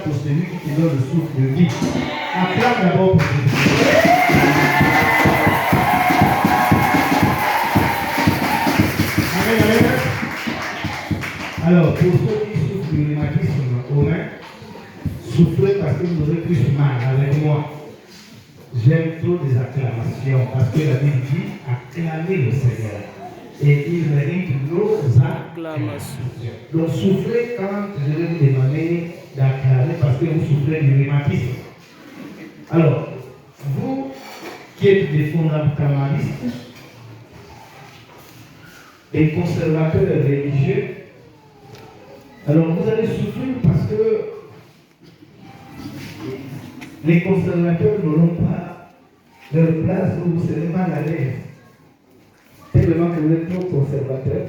pour celui qui te donne le souffle de vie. Acclame d'abord pour Jésus. Amen, amen. Alors, pour ceux qui souffrent du rhumatisme aux mains, soufflez parce que vous aurez plus mal avec moi. J'aime trop les acclamations parce que la Bible dit acclamez le Seigneur. Et il mérite nos acclamations. Donc soufflez quand je vais vous demander d'acclamer parce que vous souffrez du rhumatisme. Alors, vous qui êtes des fondamentalistes, des conservateurs religieux, alors vous allez souffrir parce que les conservateurs n'auront pas leur place où vous serez mal à l'aise. Tellement que vous êtes trop conservateur.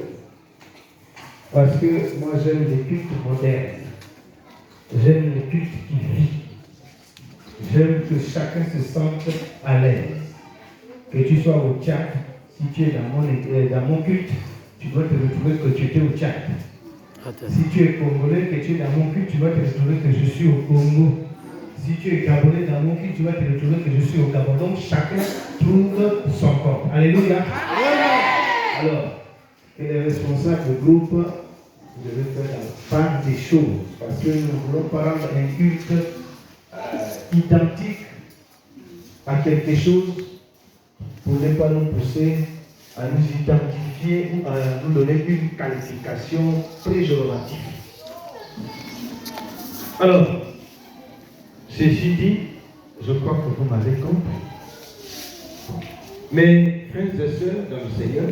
Parce que moi j'aime les cultes modernes. J'aime les cultes qui vivent. J'aime que chacun se sente à l'aise. Que tu sois au Tchad, si tu es dans mon culte, tu vas te retrouver que tu étais au Tchad. Si tu es congolais, que tu es dans mon culte, tu vas te retrouver que je suis au Congo. Si tu es gabonais dans mon culte, tu vas te retrouver que je suis au Gabon. Donc chacun trouve son corps. Alléluia. Alors, que les responsables du groupe devaient faire la part des choses. Parce que nous ne voulons pas rendre un culte identique à quelque chose pour ne pas nous pousser à nous identifier ou à nous donner une qualification péjorative. Alors, ceci dit, je crois que vous m'avez compris. Mes frères et sœurs dans le Seigneur,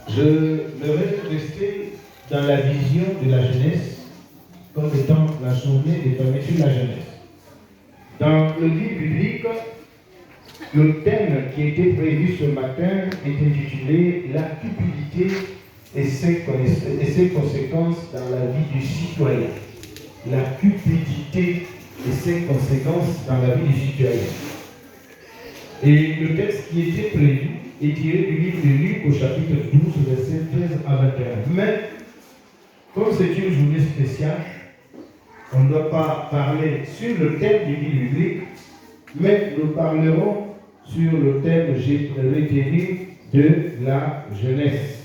je vais rester dans la vision de la jeunesse comme étant la journée des fermetures de la jeunesse. Dans le livre biblique, le thème qui était prévu ce matin est intitulé « La cupidité et ses conséquences dans la vie du citoyen ». La cupidité et ses conséquences dans la vie du citoyen. Et le texte qui était prévu est tiré du livre de Luc au chapitre 12, versets 13 à 21. Mais, comme c'est une journée spéciale, on ne doit pas parler sur le thème du livre biblique, mais nous parlerons sur le thème que j'ai retenu de la jeunesse.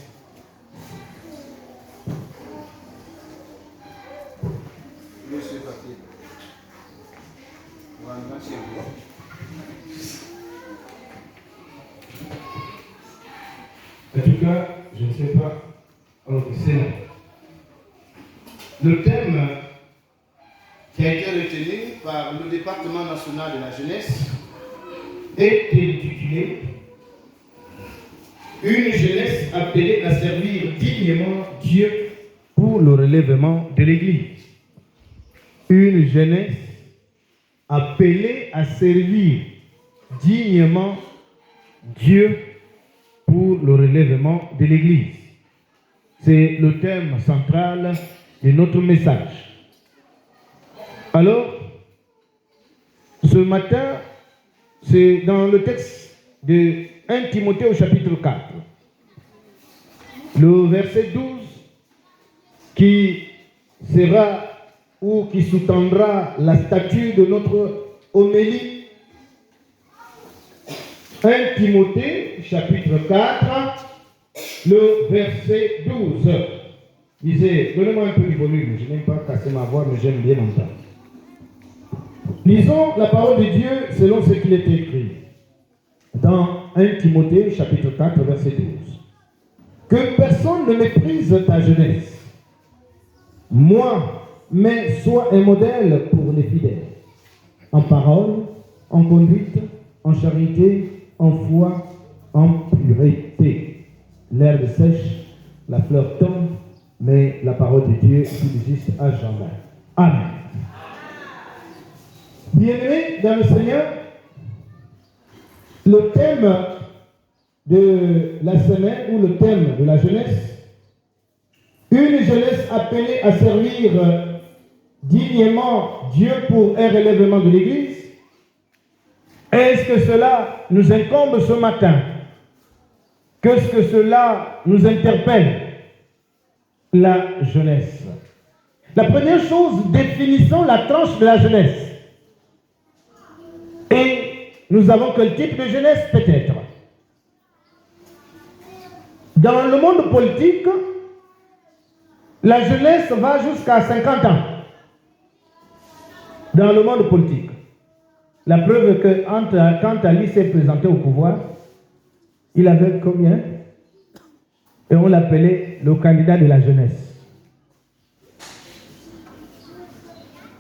En tout cas, je ne sais pas. Alors, c'est là. Le thème qui a été retenu par le département national de la jeunesse est intitulé « Une jeunesse appelée à servir dignement Dieu pour le relèvement de l'Église ». Une jeunesse appelée à servir dignement Dieu pour le relèvement de l'Église. C'est le thème central de notre message. Alors, ce matin, c'est dans le texte de 1 Timothée au chapitre 4, le verset 12, qui sera ou qui sous-tendra la statue de notre homélie. 1 Timothée, chapitre 4, le verset 12. Lisez, donnez-moi un peu du volume, je n'aime pas casser ma voix, mais j'aime bien entendre. Lisons la parole de Dieu selon ce qu'il est écrit. Dans 1 Timothée, chapitre 4, verset 12. Que personne ne méprise ta jeunesse. Moi, mais sois un modèle pour les fidèles. En parole, en conduite, en charité, en foi, en pureté. L'herbe sèche, la fleur tombe, mais la parole de Dieu subsiste à jamais. Amen. Bien-aimés dans le Seigneur, le thème de la semaine ou le thème de la jeunesse, une jeunesse appelée à servir dignement Dieu pour un relèvement de l'Église. Est-ce que cela nous incombe ce matin? Qu'est-ce que cela nous interpelle? La jeunesse. La première chose, définissons la tranche de la jeunesse. Et nous avons quel type de jeunesse peut-être? Dans le monde politique, la jeunesse va jusqu'à 50 ans. Dans le monde politique. La preuve que quand Ali s'est présenté au pouvoir, il avait combien? Et on l'appelait le candidat de la jeunesse.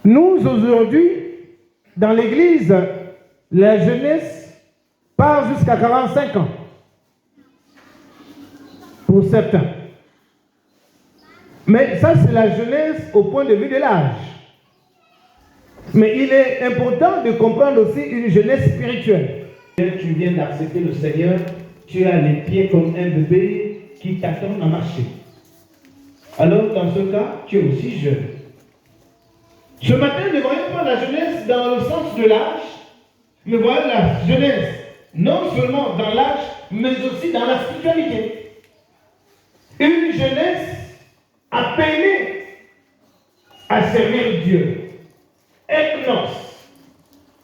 Nous, aujourd'hui, dans l'église, la jeunesse part jusqu'à 45 ans. Pour certains. Mais ça, c'est la jeunesse au point de vue de l'âge. Mais il est important de comprendre aussi une jeunesse spirituelle. Tu viens d'accepter le Seigneur, tu as les pieds comme un bébé qui t'attend à marcher. Alors, dans ce cas, tu es aussi jeune. Ce matin, ne voyons pas la jeunesse dans le sens de l'âge, mais voyons la jeunesse non seulement dans l'âge, mais aussi dans la spiritualité. Une jeunesse appelée à servir Dieu. Ethnos,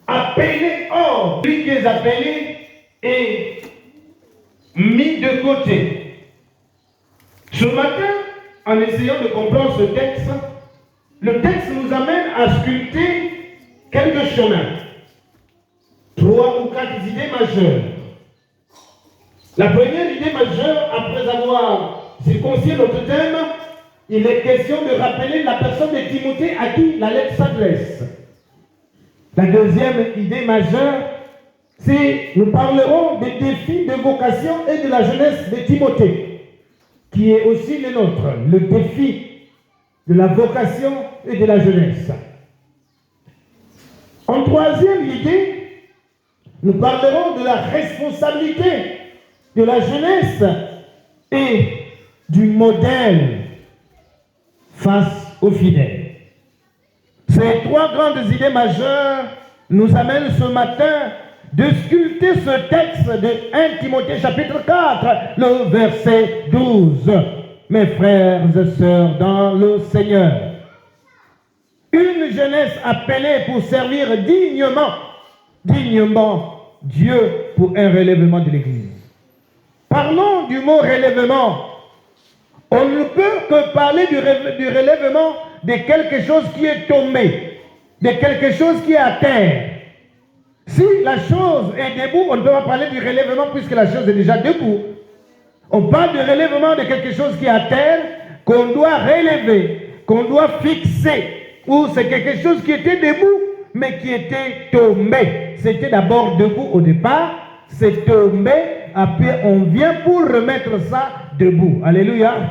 appelé hors, lui qui est appelé et mis de côté. Ce matin, en essayant de comprendre ce texte, le texte nous amène à sculpter quelques chemins. 3 ou 4 idées majeures. La première idée majeure, après avoir circoncis notre thème, il est question de rappeler la personne de Timothée à qui la lettre s'adresse. La deuxième idée majeure, c'est nous parlerons des défis de vocation et de la jeunesse de Timothée, qui est aussi le nôtre, le défi de la vocation et de la jeunesse. En troisième idée, nous parlerons de la responsabilité de la jeunesse et du modèle face aux fidèles. Ces 3 grandes idées majeures nous amènent ce matin de sculpter ce texte de 1 Timothée chapitre 4, le verset 12. Mes frères et sœurs dans le Seigneur, une jeunesse appelée pour servir dignement Dieu pour un relèvement de l'Église. Parlons du mot relèvement. On ne peut que parler du relèvement de quelque chose qui est tombé, de quelque chose qui est à terre. Si la chose est debout, on ne peut pas parler du relèvement puisque la chose est déjà debout. On parle du relèvement de quelque chose qui est à terre, qu'on doit relever, qu'on doit fixer, ou c'est quelque chose qui était debout, mais qui était tombé. C'était d'abord debout au départ, c'est tombé, après on vient pour remettre ça debout. Alléluia. Amen.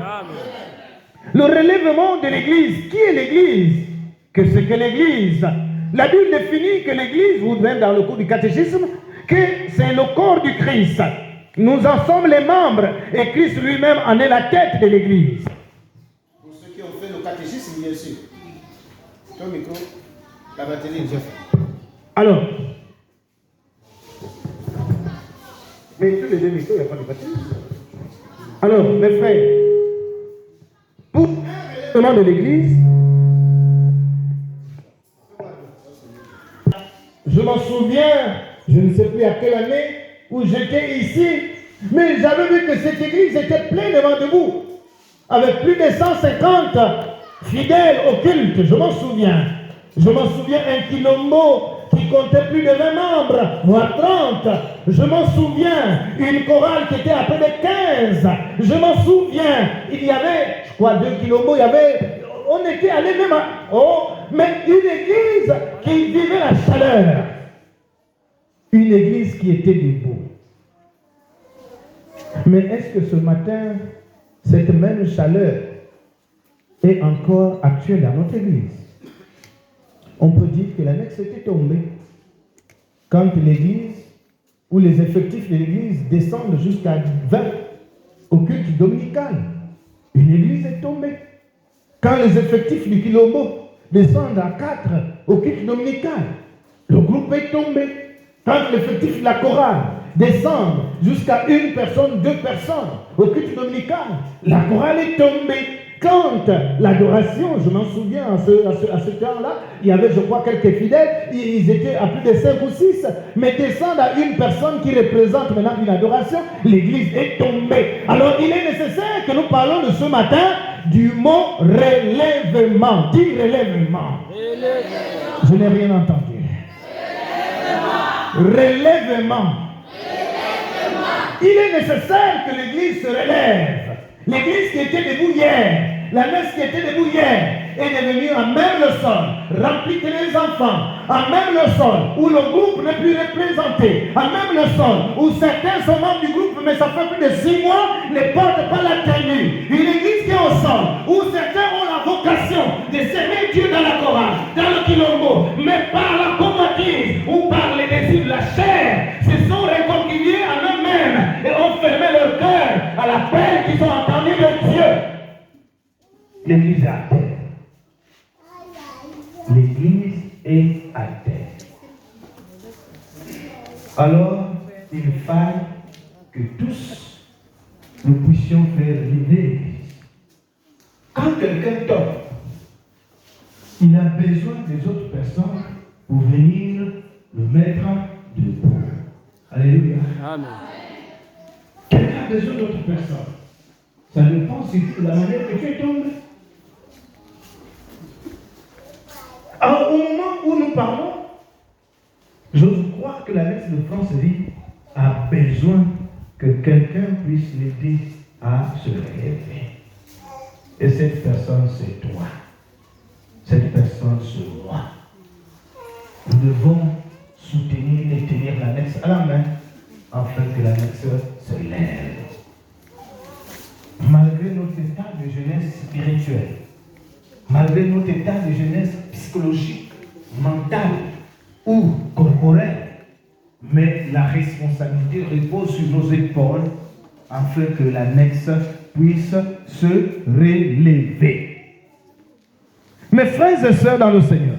Le relèvement de l'Église. Qui est l'Église? Que c'est que l'Église? La Bible définit que l'Église, ou même dans le cours du catéchisme, que c'est le corps du Christ. Nous en sommes les membres et Christ lui-même en est la tête de l'Église. Pour ceux qui ont fait le catéchisme, bien sûr. Ton micro, la batterie est déjà faite. Alors, mais tous les 2 micros, il n'y a pas de batterie. Alors, mes frères, pour le nom de l'Église, je m'en souviens, je ne sais plus à quelle année, où j'étais ici, mais j'avais vu que cette église était pleinement debout, avec plus de 150 fidèles au culte, je m'en souviens. Je m'en souviens un Quilombo qui comptait plus de 20 membres, voire 30. Je m'en souviens une chorale qui était à peu de 15. Je m'en souviens, il y avait, je crois, 2 Quilombo, il y avait, on était allé même à, mais une église qui vivait la chaleur. Une église qui était debout. Mais est-ce que ce matin, cette même chaleur est encore actuelle dans notre église? On peut dire que l'annexe était tombée. Quand l'église ou les effectifs de l'église descendent jusqu'à 20 au culte dominical, une église est tombée. Quand les effectifs du Quilombo descendent à 4 au culte dominical, le groupe est tombé. Quand l'effectif de la chorale descend jusqu'à 1 personne, 2 personnes au culte dominical, la chorale est tombée. quand l'adoration, je m'en souviens à ce temps-là, il y avait, je crois, quelques fidèles, ils étaient à plus de 5 ou 6, mais descendre à une personne qui représente maintenant une adoration, l'église est tombée. Alors il est nécessaire que nous parlons de ce matin du mot relèvement. Dis relèvement. Je n'ai rien entendu. Relèvement. Il est nécessaire que l'église se relève. L'église qui était debout hier, la messe qui était debout hier, est devenue à même le sol, remplie que les enfants, à même le sol, où le groupe n'est plus représenté, à même le sol, où certains sont membres du groupe, mais ça fait plus de 6 mois, ne portent pas la tenue. Une église qui est au sol, où certains ont la vocation de servir Dieu dans la chorale, dans le quilombo, mais par la convoitise ou par les désirs de la chair, se sont réconciliés à eux-mêmes et ont fermé leur cœur à la peine qu'ils ont entendue de Dieu. L'église est à terre. L'église est à terre. Alors, il faille que tous nous puissions faire lever l'église. Quand quelqu'un tombe, il a besoin des autres personnes pour venir le mettre debout. Alléluia. Amen. Quelqu'un a besoin d'autres personnes. Ça dépend de la manière que tu es tombé. Alors, au moment où nous parlons, j'ose croire que la messe de France-Vie a besoin que quelqu'un puisse l'aider à se relever. Et cette personne, c'est toi. Cette personne, c'est moi. Nous devons soutenir et tenir l'annexe à la main afin que l'annexe se lève. Malgré notre état de jeunesse spirituelle, malgré notre état de jeunesse psychologique, mentale ou corporelle, mais la responsabilité repose sur nos épaules afin que l'annexe puisse se relever. Mes frères et sœurs dans le Seigneur,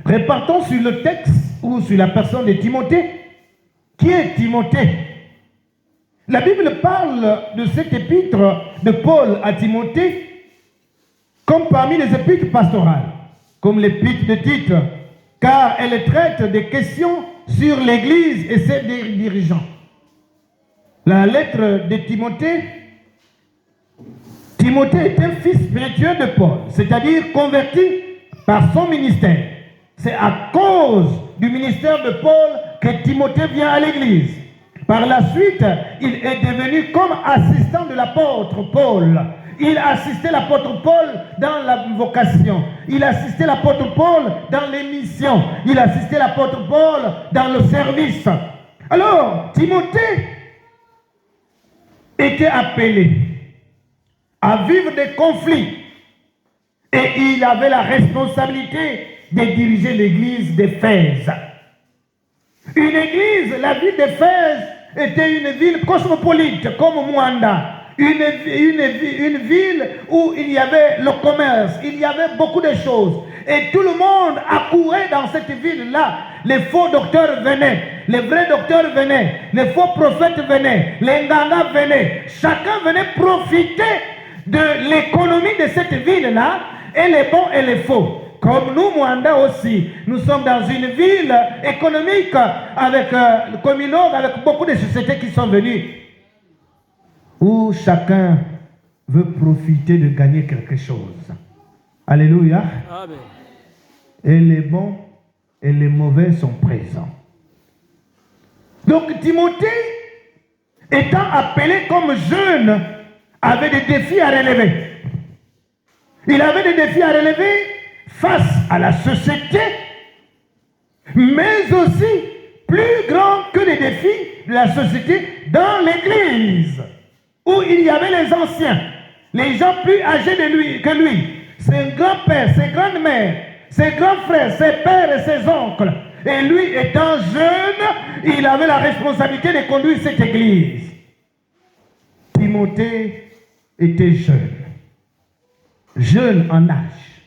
repartons sur le texte ou sur la personne de Timothée. Qui est Timothée? La Bible parle de cette épître de Paul à Timothée comme parmi les épîtres pastorales, comme l'épître de Tite, car elle traite des questions sur l'Église et ses dirigeants. La lettre de Timothée, Timothée est un fils spirituel de Paul, c'est-à-dire converti par son ministère. C'est à cause du ministère de Paul que Timothée vient à l'Église. Par la suite, il est devenu comme assistant de l'apôtre Paul. Il assistait l'apôtre Paul dans la vocation. Il assistait l'apôtre Paul dans les missions. Il assistait l'apôtre Paul dans le service. Alors, Timothée était appelé à vivre des conflits. Et il avait la responsabilité de diriger l'église d'Éphèse. Une église, la ville d'Éphèse, était une ville cosmopolite comme Mwanda. Une ville où il y avait le commerce, il y avait beaucoup de choses. Et tout le monde accourait dans cette ville-là. Les faux docteurs venaient, les vrais docteurs venaient, les faux prophètes venaient, les nganga venaient. Chacun venait profiter de l'économie de cette ville-là, et les bons et les faux. Comme nous, Mwanda aussi, nous sommes dans une ville économique avec communauté, avec beaucoup de sociétés qui sont venues, où chacun veut profiter de gagner quelque chose. Alléluia. Amen. Et les bons et les mauvais sont présents. Donc Timothée, étant appelé comme jeune, avait des défis à relever. Il avait des défis à relever face à la société, mais aussi plus grands que les défis de la société dans l'église, où il y avait les anciens, les gens plus âgés que lui, ses grands-pères, ses grandes-mères, ses grands frères, ses pères et ses oncles. Et lui, étant jeune, il avait la responsabilité de conduire cette église. Timothée était jeune. Jeune en âge,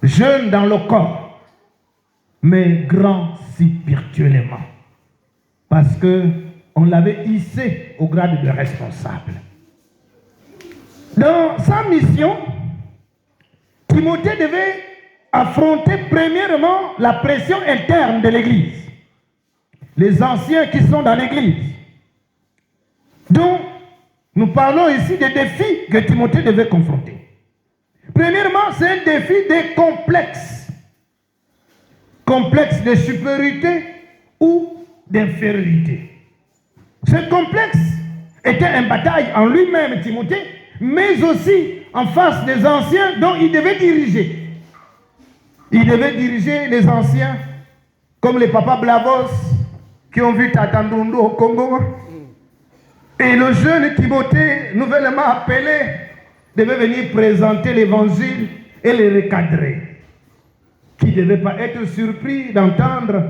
jeune dans le corps, mais grand spirituellement, parce qu'on l'avait hissé au grade de responsable. Dans sa mission, Timothée devait affronter premièrement la pression interne de l'Église. Les anciens qui sont dans l'Église. Donc, nous parlons ici des défis que Timothée devait confronter. Premièrement, c'est un défi des complexes. Complexe de supériorité ou d'infériorité. Ce complexe était une bataille en lui-même, Timothée, mais aussi en face des anciens dont il devait diriger. Il devait diriger les anciens, comme les papas Blavos, qui ont vu Tata Ndondo au Congo. Et le jeune Timothée, nouvellement appelé, devait venir présenter l'évangile et les recadrer. Qui ne devait pas être surpris d'entendre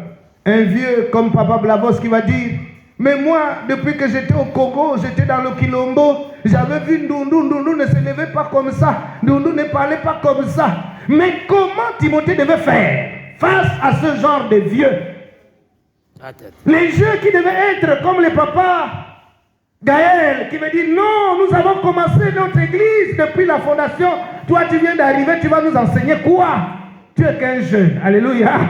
un vieux comme Papa Blavos qui va dire: mais moi, depuis que j'étais au Congo, j'étais dans le Quilombo, j'avais vu Ndundu, Ndundu ne se levait pas comme ça, Ndundu ne parlait pas comme ça. Mais comment Timothée devait faire face à ce genre de vieux? Les vieux qui devaient être comme les papas Gaël, qui veut dire: non, nous avons commencé notre église depuis la fondation, toi tu viens d'arriver, tu vas nous enseigner quoi? Tu es qu'un jeune, alléluia.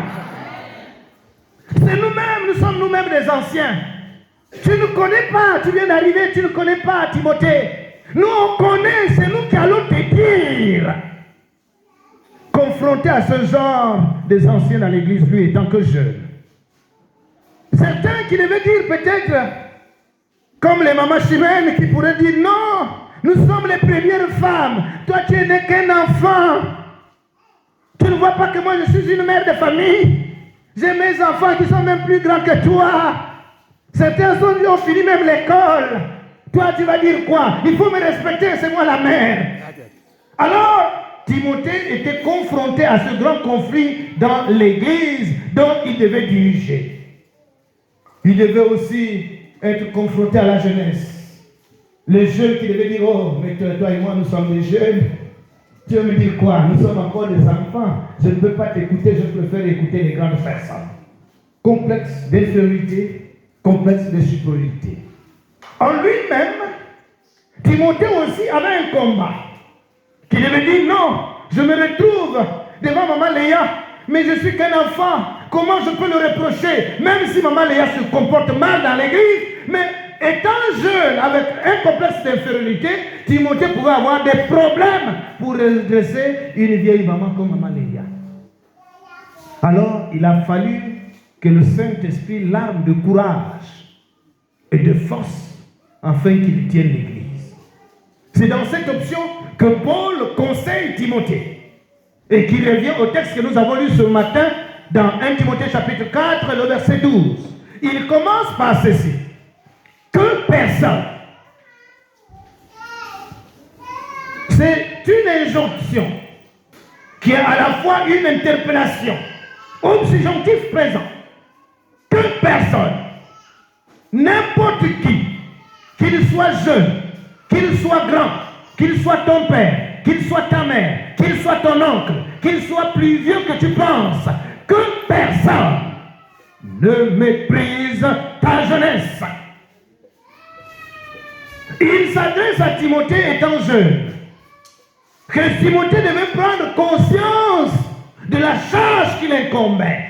C'est nous-mêmes, nous sommes nous-mêmes des anciens. Tu ne connais pas, tu viens d'arriver, tu ne connais pas Timothée. Nous on connaît, c'est nous qui allons te dire. Confronté à ce genre des anciens dans l'église, lui étant que jeune. Certains qui devaient dire peut-être, comme les mamans chimènes qui pourraient dire: non, nous sommes les premières femmes, toi tu n'es qu'un enfant. Tu ne vois pas que moi je suis une mère de famille? J'ai mes enfants qui sont même plus grands que toi. Certains ont fini même l'école. Toi tu vas dire quoi? Il faut me respecter, c'est moi la mère. Alors, Timothée était confronté à ce grand conflit dans l'église dont il devait diriger. Il devait aussi être confronté à la jeunesse. Les jeunes qui devaient dire: oh, mais toi et moi nous sommes des jeunes. Tu veux me dire quoi? Nous sommes encore des enfants. Je ne peux pas t'écouter, je préfère écouter les grandes personnes. Complexe d'infériorité, complexe de supériorité. En lui-même, Timothée aussi avait un combat. Qui devait dire: non, je me retrouve devant maman Léa, mais je suis qu'un enfant. Comment je peux le reprocher? Même si maman Léa se comporte mal dans l'église, mais étant jeune, avec un complexe d'infériorité, Timothée pouvait avoir des problèmes pour redresser une vieille maman comme maman Léa. Alors, il a fallu que le Saint-Esprit l'arme de courage et de force afin qu'il tienne l'église. C'est dans cette option que Paul conseille Timothée et qui revient au texte que nous avons lu ce matin dans 1 Timothée chapitre 4, le verset 12. Il commence par ceci: que personne, c'est une injonction qui est à la fois une interpellation, subjonctif présent, que personne, n'importe qui, qu'il soit jeune, qu'il soit grand, qu'il soit ton père, qu'il soit ta mère, qu'il soit ton oncle, qu'il soit plus vieux que tu penses, que personne ne méprise ta jeunesse. Il s'adresse à Timothée étant jeune, que Timothée devait prendre conscience de la charge qu'il incombait.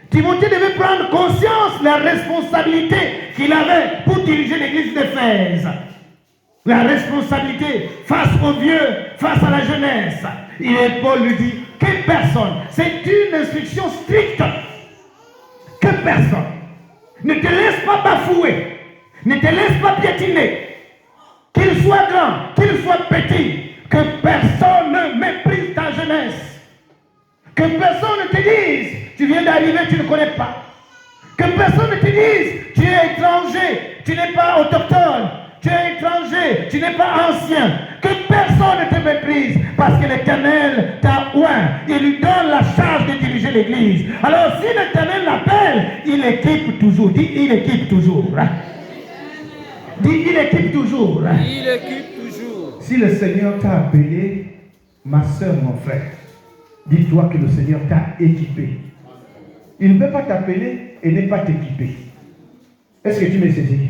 Timothée devait prendre conscience de la responsabilité qu'il avait pour diriger l'église d'Éphèse. La responsabilité face aux vieux, face à la jeunesse. Et Paul lui dit que personne, c'est une instruction stricte, que personne ne te laisse pas bafouer, ne te laisse pas piétiner, qu'il soit grand, qu'il soit petit, que personne ne méprise ta jeunesse, que personne ne te dise tu viens d'arriver, tu ne connais pas, que personne ne te dise tu es étranger, tu n'es pas autochtone, tu es étranger, tu n'es pas ancien, que personne ne te méprise, parce que l'Éternel t'a oint, il lui donne la charge de diriger l'église. Alors si l'Éternel l'appelle, il équipe toujours. Dis, il équipe toujours. Dis, il équipe toujours. Il équipe toujours. Si le Seigneur t'a appelé, ma soeur, mon frère, dis-toi que le Seigneur t'a équipé. Il ne peut pas t'appeler et ne pas t'équiper. Est-ce que tu me saisis?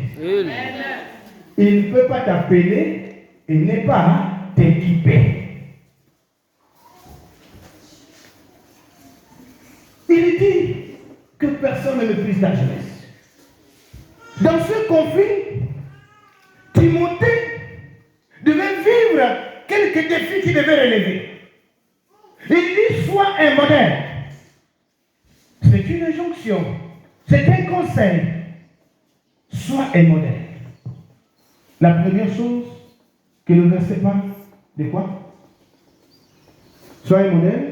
Il ne peut pas t'appeler et ne pas t'équiper. Il dit que personne ne méprise la jeunesse. Dans ce conflit, Timothée devait vivre quelques défis qu'il devait relever. Il dit, sois un modèle. C'est une injonction. C'est un conseil. Sois un modèle. La première chose que le verset parle, de quoi? Sois un modèle.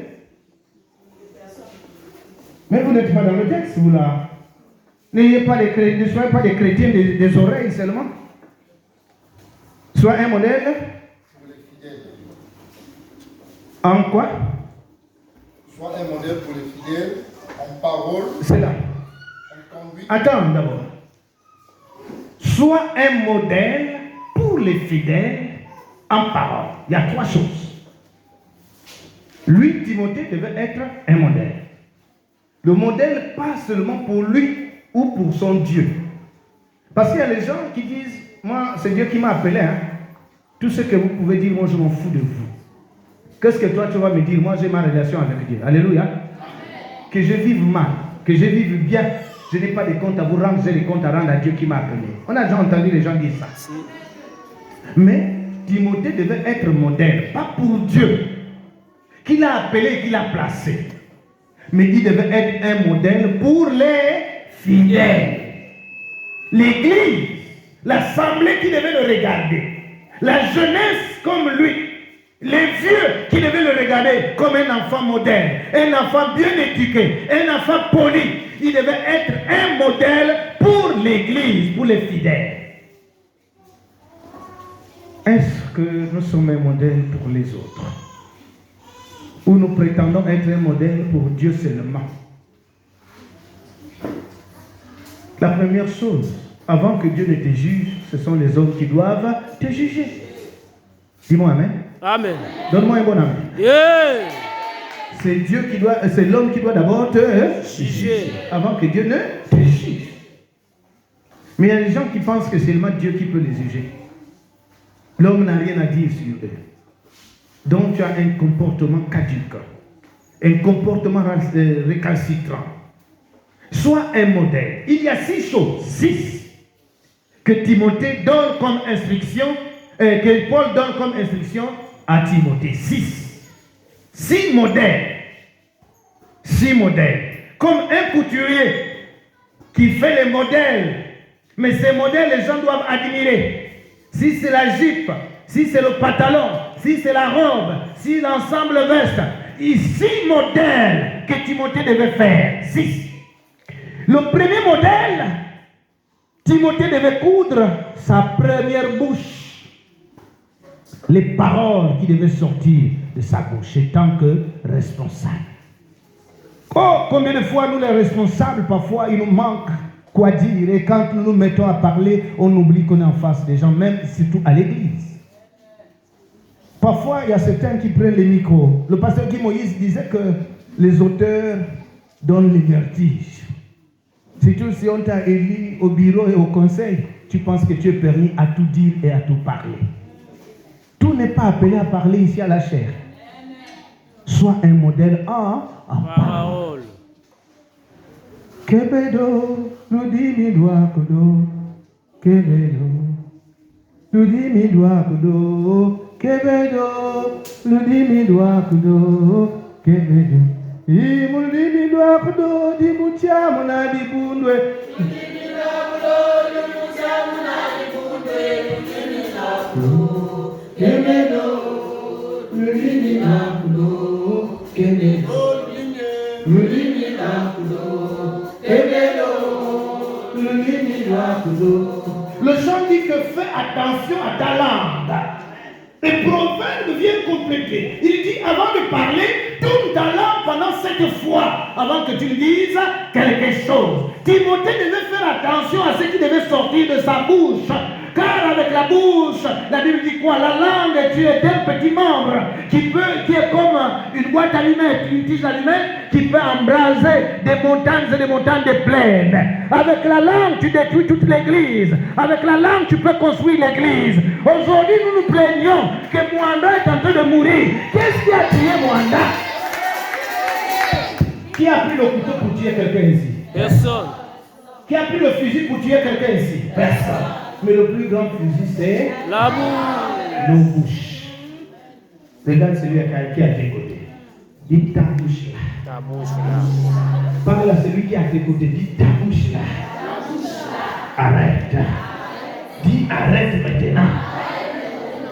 Mais vous n'êtes pas dans le texte, vous là. Ne soyez pas des chrétiens des oreilles seulement. Sois un modèle. En quoi? Sois un modèle pour les fidèles, en parole, C'est là. en conduite. Attends d'abord. Sois un modèle pour les fidèles en parole. Il y a trois choses. Lui, Timothée, devait être un modèle. Le modèle, pas seulement pour lui ou pour son Dieu. Parce qu'il y a les gens qui disent, moi, c'est Dieu qui m'a appelé. Hein. Tout ce que vous pouvez dire, moi, je m'en fous de vous. Qu'est-ce que toi, tu vas me dire? Moi, j'ai ma relation avec Dieu. Alléluia. Amen. Que je vive mal, que je vive bien. Je n'ai pas de compte à vous rendre, j'ai des comptes à rendre à Dieu qui m'a appelé. On a déjà entendu les gens dire ça. Mais Timothée devait être modèle, pas pour Dieu, qui l'a appelé, qui l'a placé. Mais il devait être un modèle pour les fidèles. L'église, l'assemblée qui devait le regarder. La jeunesse comme lui. Les vieux qui devaient le regarder comme un enfant modèle, un enfant bien éduqué, un enfant poli. Il devait être un modèle pour l'église, pour les fidèles. Est-ce que nous sommes un modèle pour les autres? Ou nous prétendons être un modèle pour Dieu seulement? La première chose, avant que Dieu ne te juge, ce sont les hommes qui doivent te juger. Dis-moi amen. Amen. Donne-moi un bon amen. Yeah. C'est l'homme qui doit d'abord te juger avant que Dieu ne te juge. Mais il y a des gens qui pensent que c'est seulement Dieu qui peut les juger. L'homme n'a rien à dire sur eux. Donc tu as un comportement caduque, un comportement récalcitrant. Sois un modèle. Il y a 6 choses, 6, que Timothée donne comme instruction, que Paul donne comme instruction à Timothée. 6 modèles. 6 modèles. Comme un couturier qui fait les modèles. Mais ces modèles, les gens doivent admirer. Si c'est la jupe, si c'est le pantalon, si c'est la robe, si l'ensemble veste. Il y a 6 modèles que Timothée devait faire. 6. Le premier modèle, Timothée devait coudre sa première bouche. Les paroles qui devaient sortir de sa bouche, étant que responsable. Oh, combien de fois nous les responsables, parfois il nous manque quoi dire. Et quand nous nous mettons à parler, on oublie qu'on est en face des gens, même surtout à l'église. Parfois, il y a certains qui prennent les micros. Le pasteur Guy Moïse disait que les auteurs donnent les vertiges. Surtout si on t'a élu au bureau et au conseil, tu penses que tu es permis à tout dire et à tout parler. Tout n'est pas appelé à parler ici à la chair. Sois un modèle en parole. Kebedo, nous dit mi doigt kudo. Kebedo, nous dit mi doigt kudo. Kebedo, nous dit mi doigt kudo. Kebedo, i mu dit mi doigt kudo. Di mutia muna di bundwe. Kebedo, nous dit mi doigt kudo. Kebedo, nous dit mi doigt kudo. Le chant dit que fais attention à ta langue. Le proverbe vient compléter. Il dit avant de parler, tourne ta langue pendant 7 fois avant que tu dises quelque chose. Timothée devait faire attention à ce qui devait sortir de sa bouche. Car avec la bouche, la Bible dit quoi? La langue est un petit membre qui est comme une boîte allumette, une tige allumette qui peut embraser des montagnes et des montagnes de plaines. Avec la langue, tu détruis toute l'église. Avec la langue, tu peux construire l'église. Aujourd'hui, nous nous plaignons que Mwanda est en train de mourir. Qu'est-ce qui a tué Mwanda? Qui a pris le couteau pour tuer quelqu'un ici? Personne. Qui a pris le fusil pour tuer quelqu'un ici? Personne. Mais le plus grand fusil, c'est L'amour. nos bouches. Regarde celui qui est à tes côtés. Dis ta bouche là. Ta bouche là. Parle à celui qui est à tes côtés. Dis ta bouche là. Arrête. Dis arrête maintenant.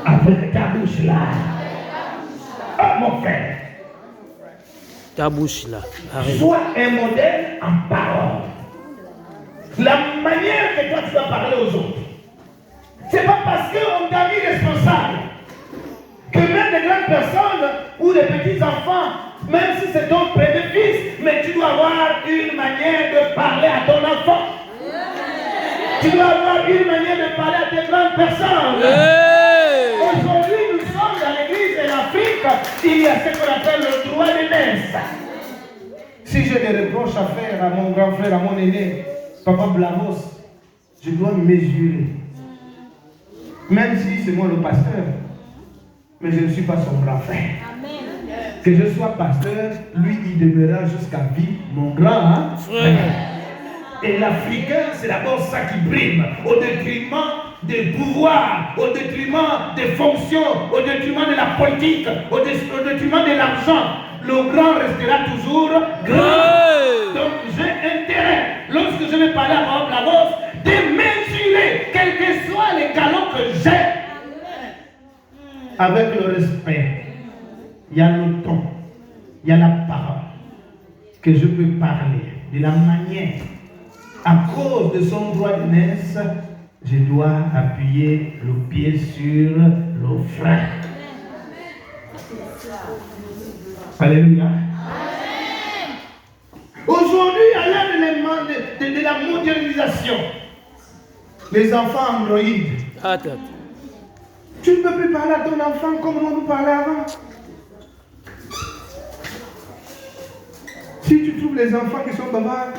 Avec ta bouche là. Oh mon frère. Ta bouche là. Arrête. Sois un modèle en parole. La manière que toi tu vas parler aux autres. C'est pas parce qu'on t'a mis responsable que même les grandes personnes ou les petits enfants, même si c'est ton prédéfils, mais tu dois avoir une manière de parler à ton enfant. Tu dois avoir une manière de parler à tes grandes personnes. Hey! Aujourd'hui, nous sommes dans l'église et l'Afrique, il y a ce qu'on appelle le droit d'aînesse. Si j'ai des reproches à faire à mon grand frère, à mon aîné, Papa Blamos, je dois mesurer. Même si c'est moi le pasteur, mais je ne suis pas son grand frère. Amen. Que je sois pasteur, lui il demeurera jusqu'à vie mon grand frère. Et l'Africain, c'est d'abord ça qui brime, au détriment des pouvoirs, au détriment des fonctions, au détriment de la politique, au détriment de l'argent. Le grand restera toujours grand. Donc j'ai intérêt, lorsque je vais parler à Papa Blamos, de mesurer, quels que soient les galons que j'ai, avec le respect. Il y a le ton, il y a la parole que je peux parler, de la manière. À cause de son droit d'aînesse, je dois appuyer le pied sur le frein. Alléluia. Aujourd'hui, à l'heure de la mondialisation, les enfants Android, Attends. tu ne peux plus parler à ton enfant comme on nous parlait avant. Si tu trouves les enfants qui sont bavards,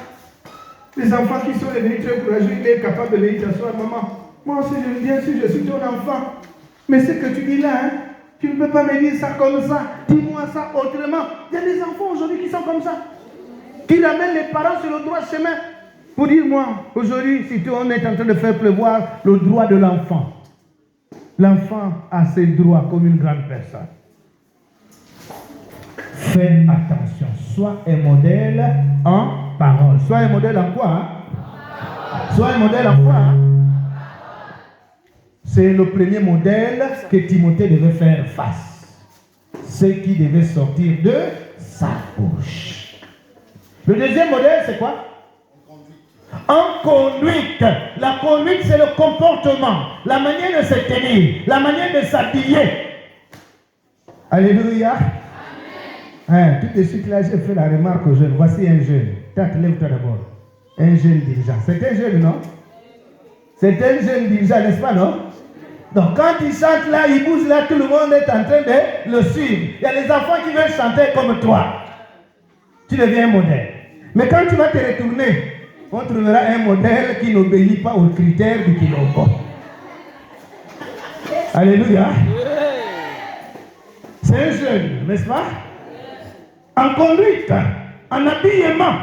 les enfants qui sont devenus très courageux, il est capable de venir t'asseoir, maman. Moi aussi, bien sûr, je suis ton enfant. Mais ce que tu dis là, hein, tu ne peux pas me dire ça comme ça. Dis-moi ça autrement. Il y a des enfants aujourd'hui qui sont comme ça. Qui ramènent les parents sur le droit chemin. Pour dire, moi, aujourd'hui, si on est en train de faire pleuvoir le droit de l'enfant. L'enfant a ses droits comme une grande personne. Fais attention. Sois un modèle en parole. Sois un modèle en quoi? Hein? Sois un modèle en quoi? Hein? C'est le premier modèle que Timothée devait faire face. Ce qui devait sortir de sa bouche. Le deuxième modèle, c'est quoi? En conduite. La conduite, c'est le comportement, la manière de se tenir, la manière de s'habiller. Alléluia. Hein, tout de suite, là, j'ai fait la remarque aux jeunes. Voici un jeune. Lève-toi d'abord. Un jeune dirigeant. C'est un jeune, non? C'est un jeune dirigeant, n'est-ce pas, non? Donc, quand il chante là, il bouge là, tout le monde est en train de le suivre. Il y a les enfants qui veulent chanter comme toi. Tu deviens un modèle. Mais quand tu vas te retourner, on trouvera un modèle qui n'obéit pas aux critères du Kiloko. Alléluia. C'est un jeune, n'est-ce pas? En conduite, en habillement.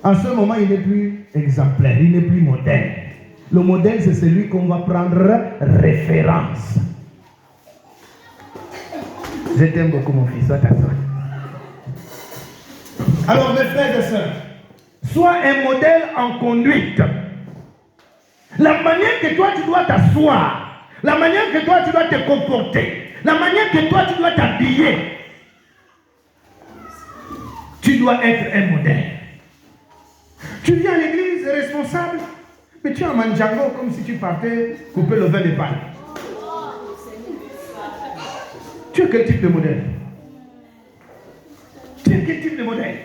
En ce moment, il n'est plus exemplaire, il n'est plus modèle. Le modèle, c'est celui qu'on va prendre référence. Je t'aime beaucoup, mon fils. Sois ta soeur. Alors, mes frères et sœurs, sois un modèle en conduite. La manière que toi, tu dois t'asseoir, la manière que toi, tu dois te comporter, la manière que toi, tu dois t'habiller, tu dois être un modèle. Tu viens à l'église responsable, mais tu es en manjango comme si tu partais couper le vin de paille. Tu es quel type de modèle? Tu es quel type de modèle?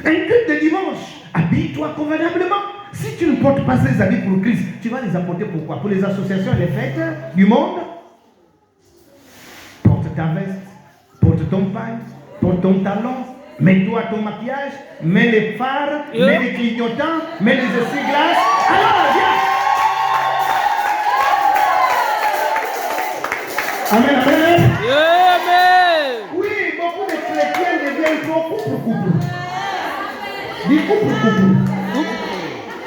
Un culte de dimanche, habille-toi convenablement. Si tu ne portes pas ces habits pour Christ, tu vas les apporter pourquoi? Pour les associations et les fêtes du monde? Porte ta veste, porte ton pain, porte ton talon, mets-toi ton maquillage, mets les phares, mets les clignotants, mets les essuie-glaces. Alors, viens! Amen, amen. Amen. Oui, beaucoup de chrétiens deviennent trop couple. Dis couple.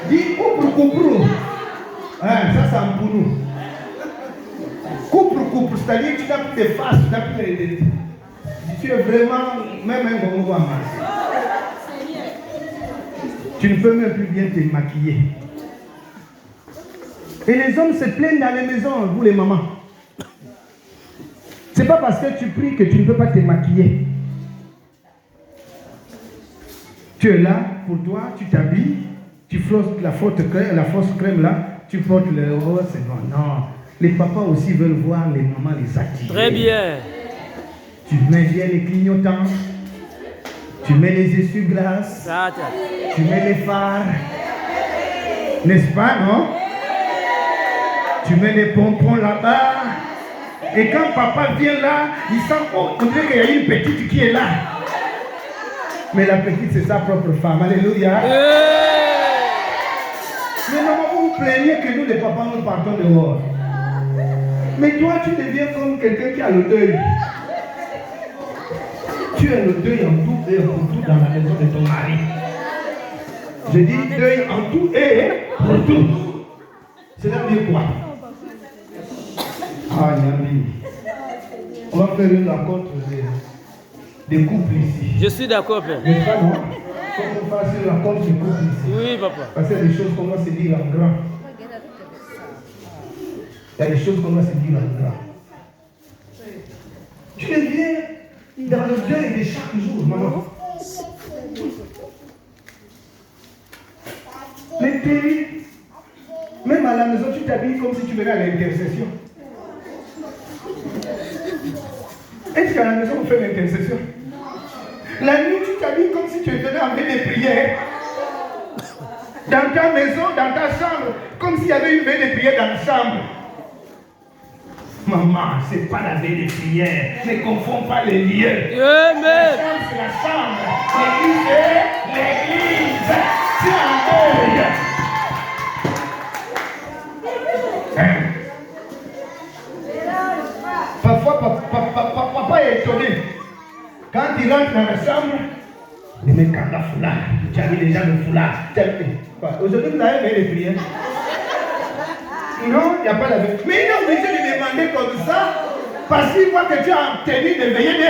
Dis couple. Hein, ça c'est pour nous. Couple, c'est-à-dire que tu n'as plus de face, tu n'as plus de... Tu es vraiment, même un bon mot à masser. Tu ne peux même plus bien te maquiller. Et les hommes se plaignent dans les maisons, vous les mamans. C'est pas parce que tu pries que tu ne peux pas te maquiller. Tu es là, pour toi, tu t'habilles, tu flosses la fausse crème là, tu portes le rose, c'est bon. Non, les papas aussi veulent voir les mamans les attirer. Très bien. Tu mets bien les clignotants, tu mets les essuie-glaces, tu mets les phares, n'est-ce pas, non? Tu mets les pompons là-bas. Et quand papa vient là, il sent, on dirait qu'il y a une petite qui est là. Mais la petite, c'est sa propre femme. Alléluia. Mais maman, vous vous plaignez que nous, les papas, nous partons dehors. Mais toi, tu deviens comme quelqu'un qui a le deuil. Tu as le deuil en tout et pour tout dans la maison de ton mari. Je dis deuil en tout et pour tout. Cela veut dire quoi? Ah, Yami. On va faire une rencontre des couples ici. Je suis d'accord, Père. N'est-ce pas, non? Il faut qu'on fasse une rencontre des couples ici. Oui, papa. Parce qu'il y a des choses qu'on doit se dire en grand. Il y a des choses qu'on doit se dire en grand. Tu deviens dans le deuil de chaque jour, maman. Mais Thierry, même à la maison, tu t'habilles comme si tu venais à l'intercession. Est-ce qu'à la maison, on fait l'intercession? La nuit, tu t'habilles comme si tu venais avec des prières. Dans ta maison, dans ta chambre, comme s'il y avait une veille de prière dans la chambre. Maman, c'est pas la veille de prière. Ne confonds pas les lieux. Amen. La chambre, c'est la chambre. L'église, c'est l'église. C'est un deuil. Parfois, papa est étonné. Quand il rentre dans la chambre, il met quand la foulard. Tu as mis les gens de foulard. Aujourd'hui, vous avez fait les prières. Non, il n'y a pas la veille. Mais il est obligé de demander comme ça, parce qu'il voit que tu as obtenu de veiller des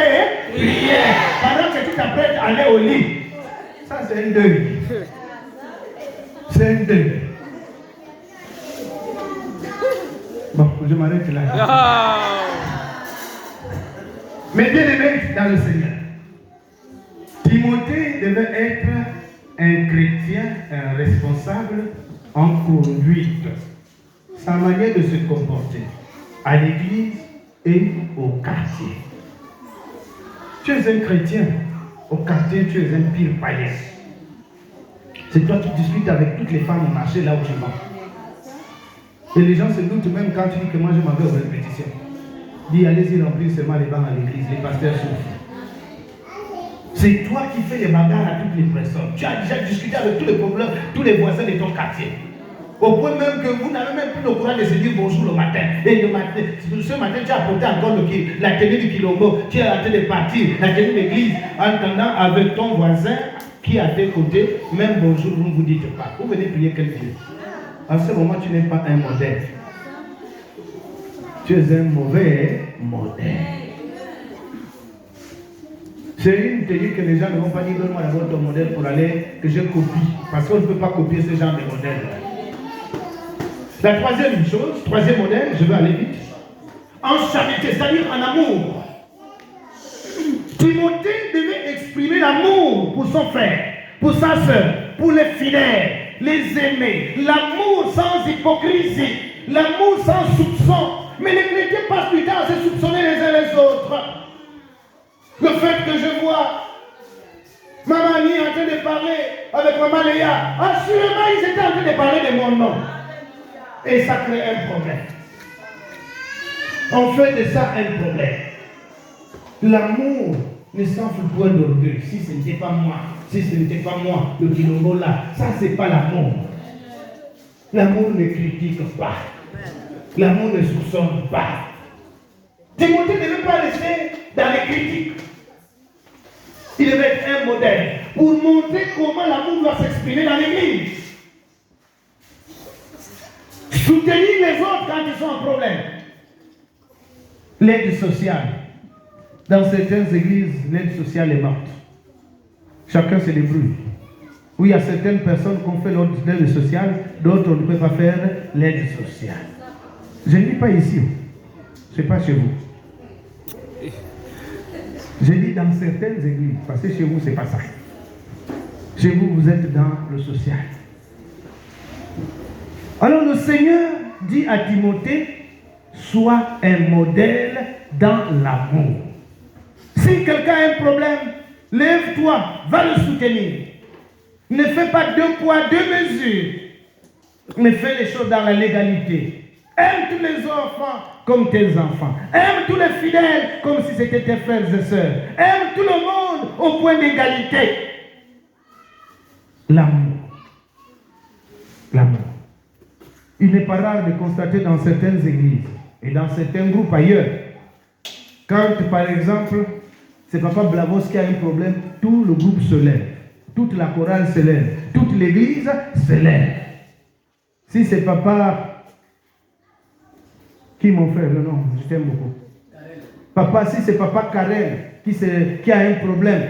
prières pendant que tu t'apprêtes à aller au lit. Ça, c'est un deuil. C'est un deuil. Bon, je m'arrête là. Mais bien aimé dans le Seigneur, Timothée devait être un chrétien, un responsable en conduite. Sa manière de se comporter à l'église et au quartier. Tu es un chrétien, au quartier tu es un pire païen. C'est toi qui discutes avec toutes les femmes au marché là où tu vas. Et les gens se doutent même quand tu dis que moi je m'en vais aux répétitions. Dis allez-y remplir seulement les bancs à l'église, les pasteurs souffrent. C'est toi qui fais les bagarres à toutes les personnes. Tu as déjà discuté avec tous les problèmes, tous les voisins de ton quartier. Au point même que vous n'avez même plus le courage de se dire bonjour le matin. Et ce matin, tu as apporté encore la tenue du Kilombo. Tu es en train de partir, la tenue d'église, en attendant avec ton voisin qui est à tes côtés, même bonjour, vous ne vous dites pas. Vous venez prier quel Dieu? En ce moment, tu n'es pas un modèle. Tu es un mauvais modèle. C'est une tenue que les gens ne vont pas dire donne-moi d'abord ton modèle pour aller, que je copie. Parce qu'on ne peut pas copier ce genre de modèle. La troisième chose, troisième modèle, je vais aller vite. En charité, c'est-à-dire en amour. Timothée devait exprimer l'amour pour son frère, pour sa soeur, pour les fidèles, les aimer. L'amour sans hypocrisie, l'amour sans soupçon. Mais les chrétiens passent du temps à se soupçonner les uns les autres. Le fait que je vois Maman Annie est en train de parler avec Maman Léa. Assurément, ils étaient en train de parler de mon nom. Et ça crée un problème. On fait de ça un problème. L'amour ne s'enfle point d'orgueil. Si ce n'était pas moi, si ce n'était pas moi, le Kilongo là, ça c'est pas l'amour. L'amour ne critique pas. L'amour ne soupçonne pas. Timothée ne veut pas rester dans les critiques. Il devait être un modèle pour montrer comment l'amour doit s'exprimer dans l'église. Soutenir les autres quand ils sont en problème. L'aide sociale. Dans certaines églises, l'aide sociale est morte. Chacun se débrouille. Oui, il y a certaines personnes qui ont fait l'aide sociale, d'autres on ne peut pas faire l'aide sociale. Je ne dis pas ici, ce n'est pas chez vous. Je dis dans certaines églises, parce que chez vous, ce n'est pas ça. Chez vous, vous êtes dans le social. Alors le Seigneur dit à Timothée, sois un modèle dans l'amour. Si quelqu'un a un problème, lève-toi, va le soutenir. Ne fais pas deux poids, deux mesures, mais fais les choses dans la légalité. Aime tous les enfants comme tes enfants. Aime tous les fidèles comme si c'était tes frères et sœurs. Aime tout le monde au point d'égalité. L'amour. L'amour. Il n'est pas rare de constater dans certaines églises et dans certains groupes ailleurs, quand par exemple, c'est Papa Blavos qui a un problème, tout le groupe se lève. Toute la chorale se lève. Toute l'église se lève. Si c'est Papa... Qui mon frère, le nom, je t'aime beaucoup. Papa, si c'est Papa Karel qui a un problème,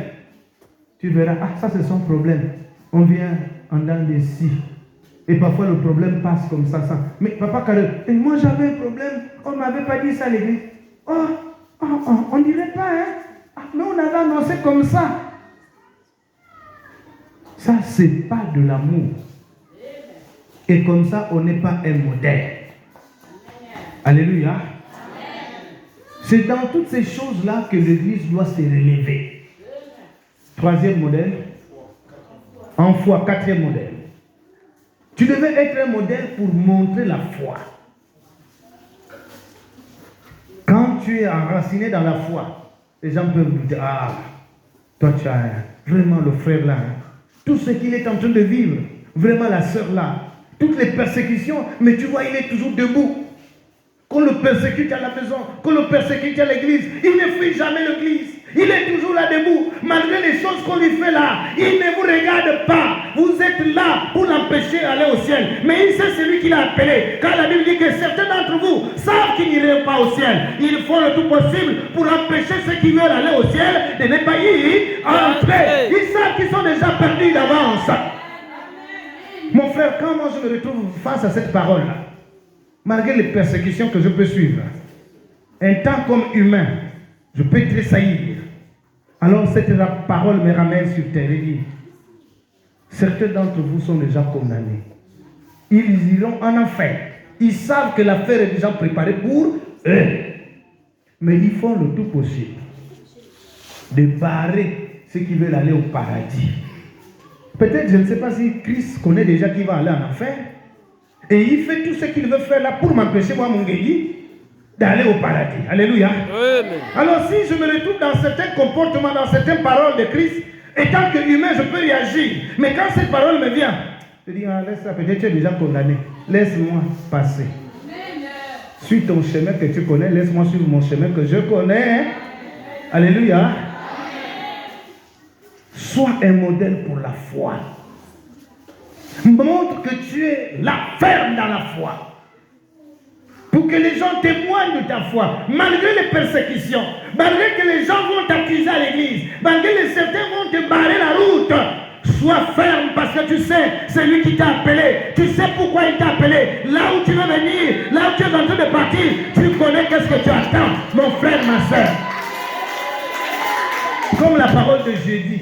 tu verras, ah, ça c'est son problème. On vient en dents des scies. Et parfois le problème passe comme ça. Mais Papa Karel, et moi j'avais un problème, on ne m'avait pas dit ça à l'église. On ne dirait pas, hein. Ah, mais on avait annoncé comme ça. Ça, c'est pas de l'amour. Et comme ça, on n'est pas un modèle. Alléluia. C'est dans toutes ces choses-là que l'Église doit se relever. Troisième modèle. En foi, quatrième modèle. Tu devais être un modèle pour montrer la foi. Quand tu es enraciné dans la foi, les gens peuvent vous dire, ah, toi tu as vraiment le frère là. Tout ce qu'il est en train de vivre, vraiment la sœur là. Toutes les persécutions, mais tu vois, il est toujours debout. Qu'on le persécute à la maison, qu'on le persécute à l'église, il ne fuit jamais l'église. Il est toujours là debout, malgré les choses qu'on lui fait là. Il ne vous regarde pas. Vous êtes là pour l'empêcher d'aller au ciel. Mais il sait celui qui l'a appelé. Car la Bible dit que certains d'entre vous savent qu'ils n'iront pas au ciel. Ils font le tout possible pour empêcher ceux qui veulent aller au ciel de ne pas y entrer. Ils savent qu'ils sont déjà perdus d'avance. Mon frère, quand moi je me retrouve face à cette parole-là, malgré les persécutions que je peux suivre, un temps comme humain, je peux tressaillir. Alors cette parole me ramène sur terre et dit, certains d'entre vous sont déjà condamnés. Ils iront en enfer. Ils savent que l'affaire est déjà préparée pour eux. Mais ils font le tout possible de barrer ceux qui veulent aller au paradis. Peut-être, je ne sais pas si Christ connaît déjà qui va aller en enfer. Et il fait tout ce qu'il veut faire là pour m'empêcher, moi, mon guéri, d'aller au paradis. Alléluia. Amen. Alors, si je me retrouve dans certains comportements, dans certaines paroles de Christ, et tant qu'humain, je peux réagir. Mais quand cette parole me vient, je dis, ah, laisse ça, peut-être tu es déjà condamné. Laisse-moi passer. Suis ton chemin que tu connais, laisse-moi suivre mon chemin que je connais. Alléluia. Sois un modèle pour la foi. Montre que tu es là, ferme dans la foi. Pour que les gens témoignent de ta foi, malgré les persécutions, malgré que les gens vont t'accuser à l'église, malgré que certains vont te barrer la route. Sois ferme parce que tu sais, c'est lui qui t'a appelé. Tu sais pourquoi il t'a appelé. Là où tu veux venir, là où tu es en train de partir, tu connais qu'est-ce que tu attends, mon frère, ma soeur. Comme la parole de Jésus,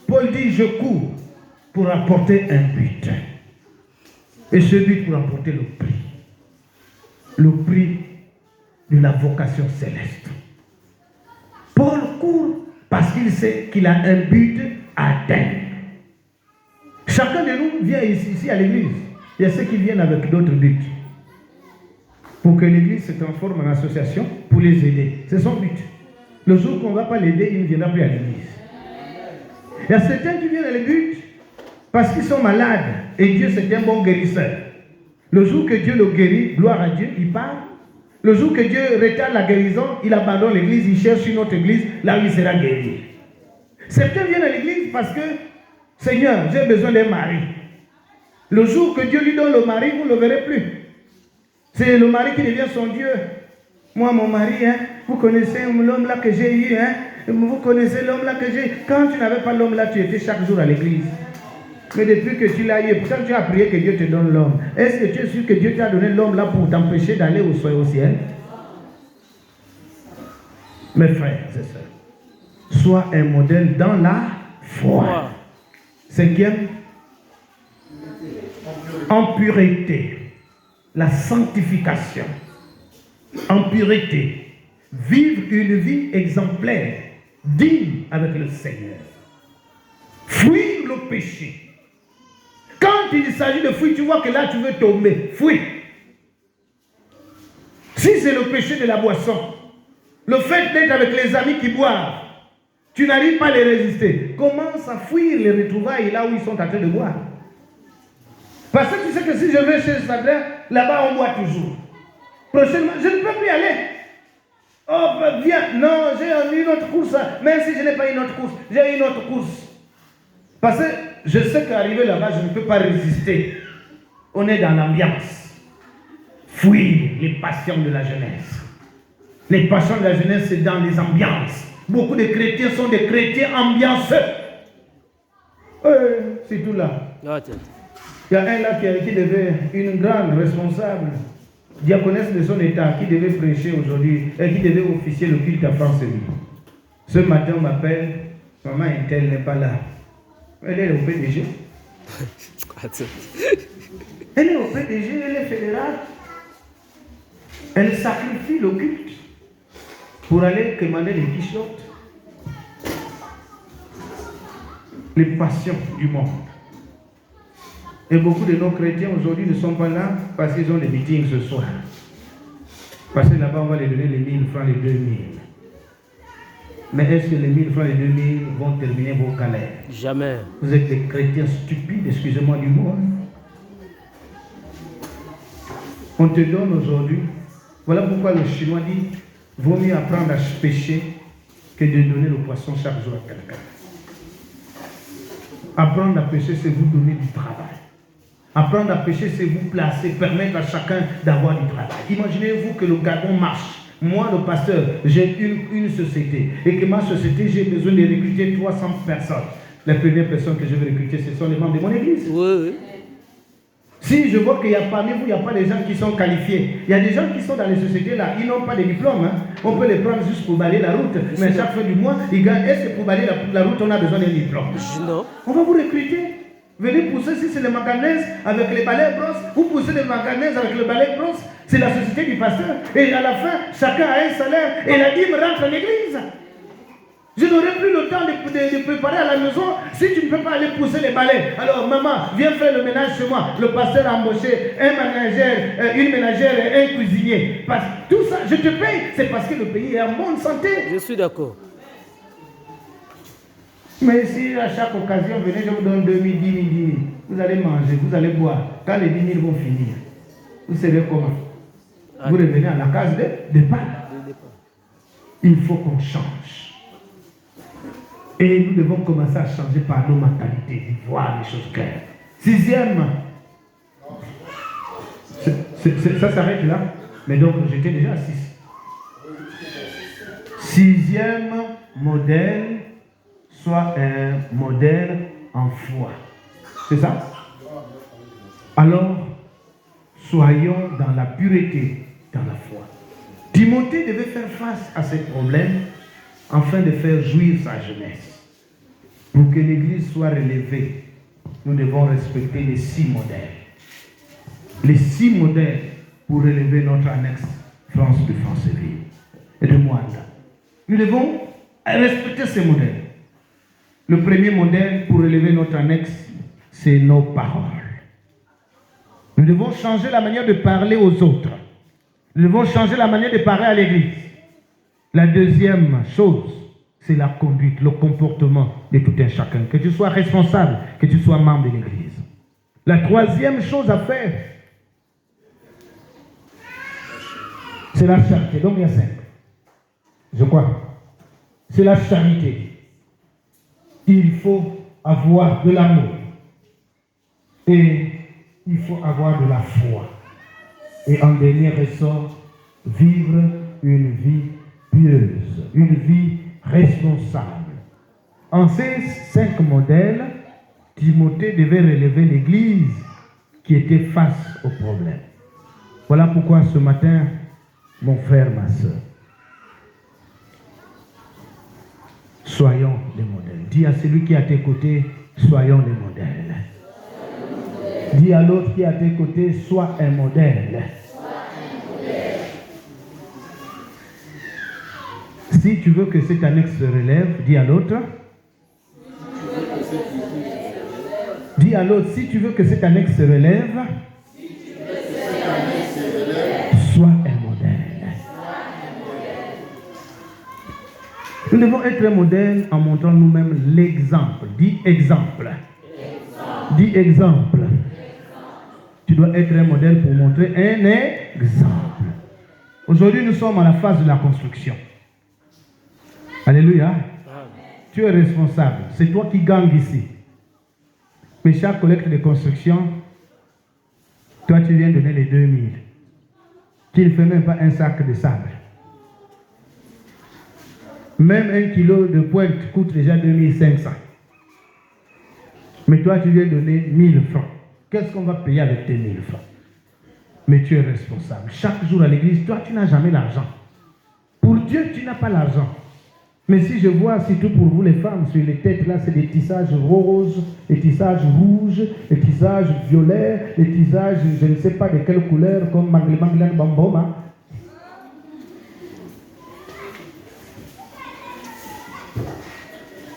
Paul dit, je cours pour apporter un but. Et ce but pour apporter le prix. Le prix de la vocation céleste. Paul court parce qu'il sait qu'il a un but à atteindre. Chacun de nous vient ici à l'église. Il y a ceux qui viennent avec d'autres buts. Pour que l'église se transforme en association, pour les aider. C'est son but. Le jour qu'on ne va pas l'aider, il ne viendra plus à l'église. Il y a certains qui viennent à l'église parce qu'ils sont malades. Et Dieu, c'est un bon guérisseur. Le jour que Dieu le guérit, gloire à Dieu, il part. Le jour que Dieu retarde la guérison, il abandonne l'église, il cherche une autre église, là où il sera guéri. Certains viennent à l'église parce que, Seigneur, j'ai besoin d'un mari. Le jour que Dieu lui donne le mari, vous ne le verrez plus. C'est le mari qui devient son Dieu. Moi, mon mari, hein, vous connaissez l'homme là que j'ai eu, hein, vous connaissez l'homme là que j'ai. Quand tu n'avais pas l'homme là, tu étais chaque jour à l'église. Mais depuis que tu l'as eu, pourtant tu as prié que Dieu te donne l'homme. Est-ce que tu es sûr que Dieu t'a donné l'homme là pour t'empêcher d'aller au ciel? Mes frères et sœurs, sois un modèle dans la foi. Cinquième, en pureté, la sanctification. En pureté, vivre une vie exemplaire, digne avec le Seigneur. Fuir le péché. Quand il s'agit de fuir, tu vois que là tu veux tomber. Fuis. Si c'est le péché de la boisson, le fait d'être avec les amis qui boivent, tu n'arrives pas à les résister. Commence à fuir les retrouvailles là où ils sont en train de boire. Parce que tu sais que si je vais chez Sadler, là-bas on boit toujours. Prochainement, je ne peux plus y aller. Oh, ben, viens. Non, j'ai une autre course. Même si je n'ai pas une autre course, j'ai une autre course. Parce que je sais qu'arriver là-bas, je ne peux pas résister. On est dans l'ambiance. Fuir les passions de la jeunesse. Les passions de la jeunesse, c'est dans les ambiances. Beaucoup de chrétiens sont des chrétiens ambianceux. C'est tout là. Il y a un là qui devait, une grande responsable, diaconesse de son état, qui devait prêcher aujourd'hui, et qui devait officier le culte à France. Ce matin, on m'appelle, maman Intel n'est pas là. Elle est au PDG. Elle est au PDG, elle est fédérale. Elle sacrifie le culte pour aller commander les t-shirts. Les passions du monde. Et beaucoup de nos chrétiens aujourd'hui ne sont pas là parce qu'ils ont des meetings ce soir. Parce que là-bas, on va les donner les 1000 francs, les 2000. Mais est-ce que les 1000 francs, les 2000 vont terminer vos galères? Jamais. Vous êtes des chrétiens stupides, excusez-moi du mot. On te donne aujourd'hui. Voilà pourquoi le Chinois dit vaut mieux apprendre à pêcher que de donner le poisson chaque jour à quelqu'un. Apprendre à pêcher, c'est vous donner du travail. Apprendre à pêcher, c'est vous placer, permettre à chacun d'avoir du travail. Imaginez-vous que le Gabon marche. Moi, le pasteur, j'ai une société. Et que ma société, j'ai besoin de recruter 300 personnes. Les premières personnes que je vais recruter, ce sont les membres de mon église. Oui. Si je vois qu'il y a parmi vous, il n'y a pas des gens qui sont qualifiés. Il y a des gens qui sont dans les sociétés là, ils n'ont pas de diplôme. Hein. On peut les prendre juste pour balayer la route. Mais chaque fin du mois, ils gagnent. Est-ce que pour balayer la route, on a besoin d'un diplôme? Non. On va vous recruter. Venez pousser, si c'est les manganèses avec les balais brosses, vous poussez les manganèses avec le balai brosse. C'est la société du pasteur. Et à la fin, chacun a un salaire et la dîme rentre à l'église. Je n'aurai plus le temps de préparer à la maison si tu ne peux pas aller pousser les balais. Alors, maman, viens faire le ménage chez moi. Le pasteur a embauché un ménagère, une ménagère et un cuisinier. Tout ça, je te paye. C'est parce que le pays est en bonne santé. Je suis d'accord. Mais si à chaque occasion, venez, je vous donne 2000, 10 000, 10 000. Vous allez manger, vous allez boire. Quand les 10 000 vont finir, vous savez comment? Vous revenez à la case de départ. Il faut qu'on change. Et nous devons commencer à changer par nos mentalités, voir les choses claires. Sixième. Ça s'arrête là. Mais donc j'étais déjà à 6. Sixième modèle, soit un modèle en foi. C'est ça? Alors, soyons dans la pureté, dans la foi. Timothée devait faire face à ces problèmes afin de faire jouir sa jeunesse. Pour que l'Église soit relevée, nous devons respecter les 6 modèles. Les 6 modèles pour relever notre annexe France de Franceville et de Moanda. Nous devons respecter ces modèles. Le premier modèle pour élever notre annexe, c'est nos paroles. Nous devons changer la manière de parler aux autres. Nous devons changer la manière de parler à l'église. La deuxième chose, c'est la conduite, le comportement de tout un chacun. Que tu sois responsable, que tu sois membre de l'église. La troisième chose à faire, c'est la charité. Donc il y a 5. Je crois. C'est la charité. Il faut avoir de l'amour. Et il faut avoir de la foi. Et en dernier ressort, vivre une vie pieuse, une vie responsable. En ces 5 modèles, Timothée devait relever l'Église qui était face au problème. Voilà pourquoi ce matin, mon frère, ma soeur, soyons des modèles. Dis à celui qui est à tes côtés, soyons des modèles. Dis à l'autre qui est à tes côtés, sois un modèle. Si tu veux que cette annexe se relève, dis à l'autre. Dis à l'autre, si tu veux que cette annexe se relève, sois un modèle. Nous devons être un modèle en montrant nous-mêmes l'exemple. Dis exemple. Dis exemple. Tu dois être un modèle pour montrer un exemple. Aujourd'hui, nous sommes à la phase de la construction. Alléluia. Tu es responsable. C'est toi qui gagnes ici. Mais chaque collecte de construction, toi, tu viens donner les 2000. Qui ne fait même pas un sac de sable. Même 1 kilo de pointe coûte déjà 2500. Mais toi, tu viens donner 1000 francs. Qu'est-ce qu'on va payer avec tes 1000 francs? Mais tu es responsable. Chaque jour à l'église, toi, tu n'as jamais l'argent. Pour Dieu, tu n'as pas l'argent. Mais si je vois, surtout pour vous les femmes, sur les têtes, là, c'est des tissages roses, des tissages rouges, des tissages violets, des tissages, je ne sais pas de quelle couleur, comme Manglan Bamboma.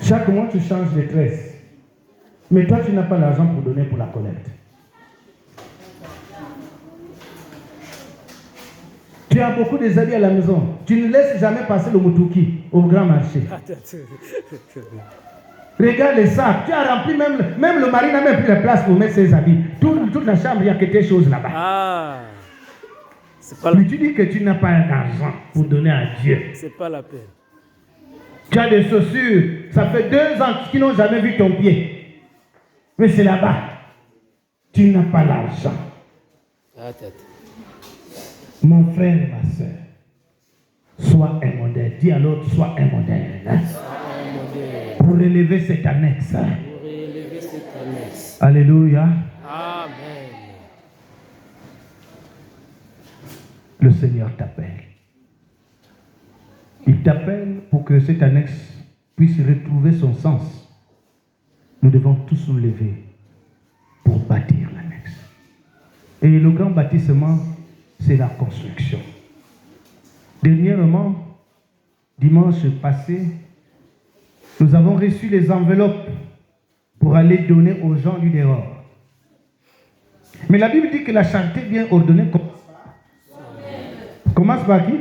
Chaque mois, tu changes de tresse. Mais toi, tu n'as pas l'argent pour donner pour la collecte. Tu as beaucoup des amis à la maison. Tu ne laisses jamais passer le Mutuki au grand marché. Regarde les sacs. Tu as rempli même le mari n'a même plus de place pour mettre ses habits. Toute la chambre, il y a quelque chose là-bas. Ah, c'est pas la... Mais tu dis que tu n'as pas d'argent pour donner à Dieu. C'est pas la peine. Tu as des chaussures. Ça fait 2 ans qu'ils n'ont jamais vu ton pied. Mais c'est là-bas. Tu n'as pas l'argent. Mon frère et ma soeur, sois un modèle. Dis à l'autre, sois un modèle. Pour relever cette annexe. Alléluia. Amen. Le Seigneur t'appelle. Il t'appelle pour que cette annexe puisse retrouver son sens. Nous devons tous nous lever pour bâtir l'annexe. Et le grand bâtissement, c'est la construction. Dernièrement, dimanche passé, nous avons reçu les enveloppes pour aller donner aux gens du dehors. Mais la Bible dit que la charité bien ordonnée commence par qui?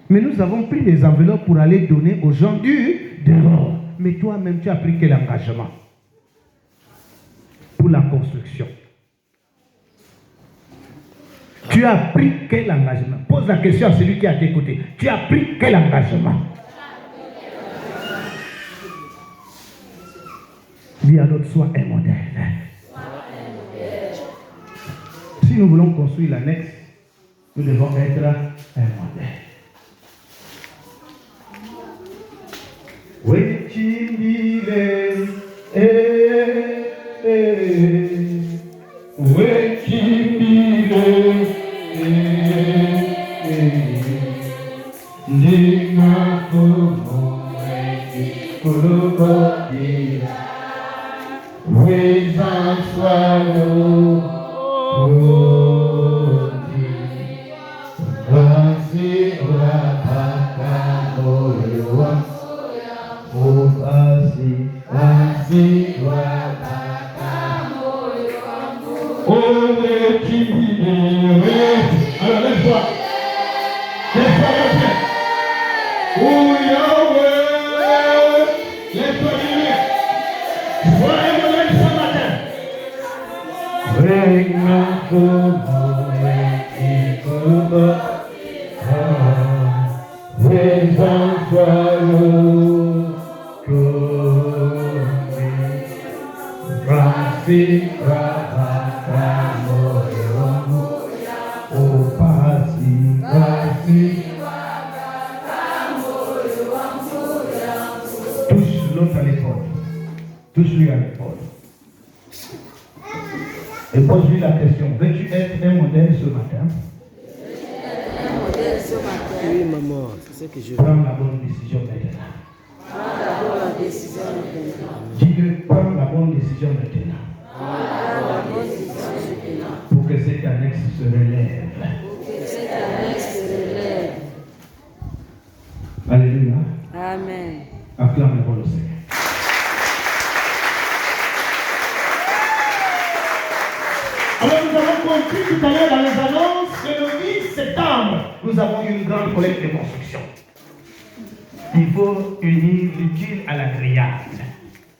Mais nous avons pris les enveloppes pour aller donner aux gens du dehors. Mais toi-même, tu as pris quel engagement pour la construction? Tu as pris quel engagement? Pose la question à celui qui est à tes côtés. Tu as pris quel engagement? Dis à l'autre, sois un modèle. Si nous voulons construire l'annexe, nous devons être un modèle. Alors laisse-toi. Laisse-toi rentrer. Oh Yahweh. Laisse-toi vivre. Sois un modèle ce matin. Touche l'autre à l'épaule. Touche-lui à l'épaule. Et pose-lui la question. Veux-tu être un modèle ce matin? Oui, maman, c'est ce que je veux. Prends la bonne décision maintenant. Dis-le, prends la bonne décision maintenant. Pour que cette annexe se relève. Alléluia. Amen. Acclamez-vous le Seigneur. Alors nous avons compris tout à l'heure dans les annonces que le 10 septembre, nous avons une grande collecte de construction. Il faut unir l'utile à l'agréable.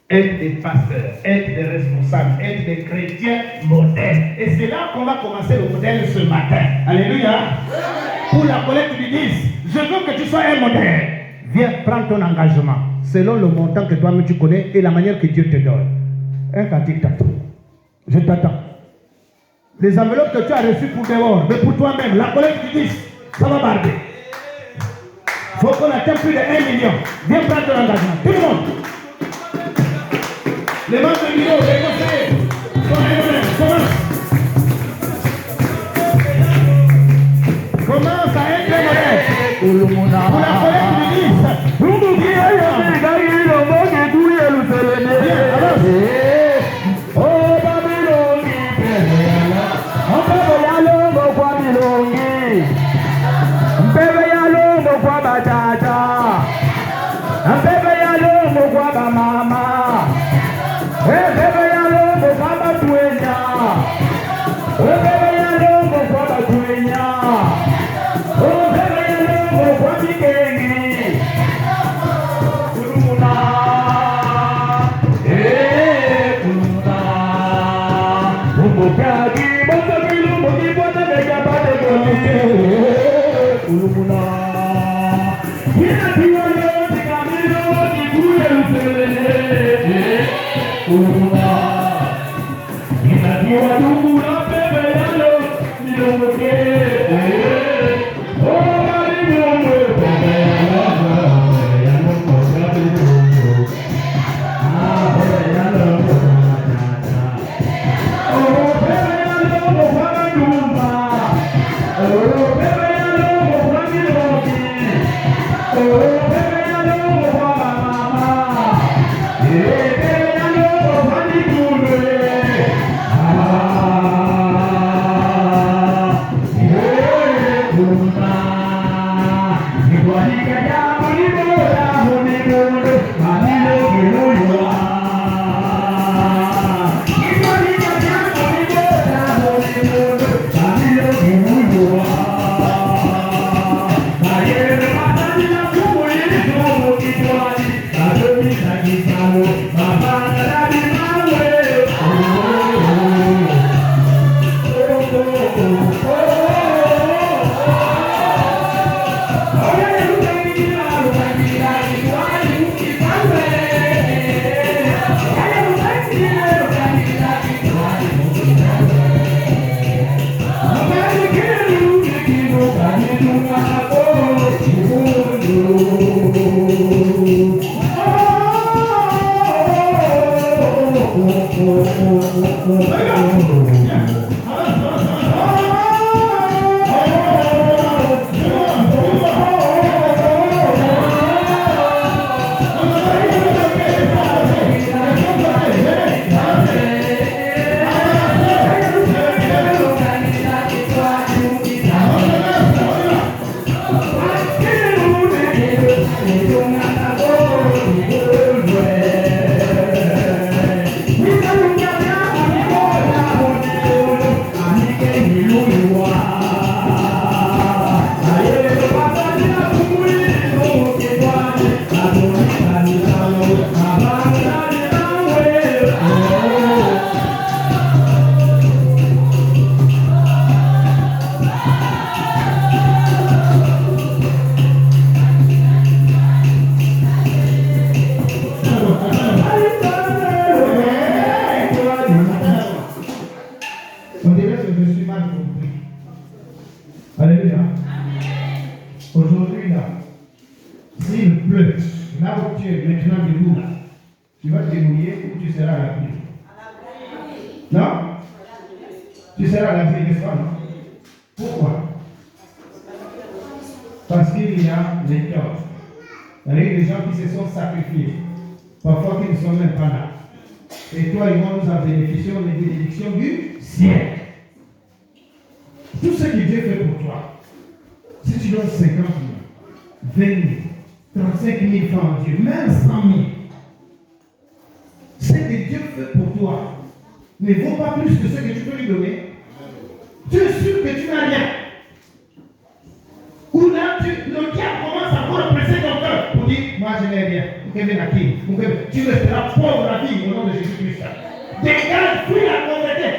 Être des pasteurs, être des responsables, être des chrétiens modèles. Et c'est là qu'on va commencer le modèle ce matin. Alléluia. Pour la collecte du 10, je veux que tu sois un modèle. Viens prendre ton engagement selon le montant que toi-même tu connais et la manière que Dieu te donne. Un cantique t'attend. Je t'attends. Les enveloppes que tu as reçues pour dehors, mais pour toi-même, la collecte du 10, ça va barder. Il faut qu'on atteigne plus de 1 million. Viens prendre ton engagement. Tout le monde. Les membres de bureau, les conseillers, commence à être modèle. Pour la collecte du 10. tu es maintenant debout là, tu vas te débrouiller ou tu seras à l'abri. Non? Tu seras à l'abri, n'est-ce pas, non? Pourquoi? Parce qu'il y a les torts. Il y a des gens qui se sont sacrifiés, parfois qui ne sont même pas là. Et toi et moi, nous en bénéficions des bénédictions du ciel. Tout ce que Dieu fait pour toi, si tu donnes 50 000, 20 000, 35 000 francs à Dieu, même 100 000, ce que Dieu fait pour toi ne vaut pas plus que ce que tu peux lui donner. Tu es sûr que tu n'as rien. Ou là, le diable commence encore à presser ton cœur pour dire, moi je n'ai rien. Tu resteras pauvre à vie au nom de Jésus-Christ. Dégage, fuis la pauvreté.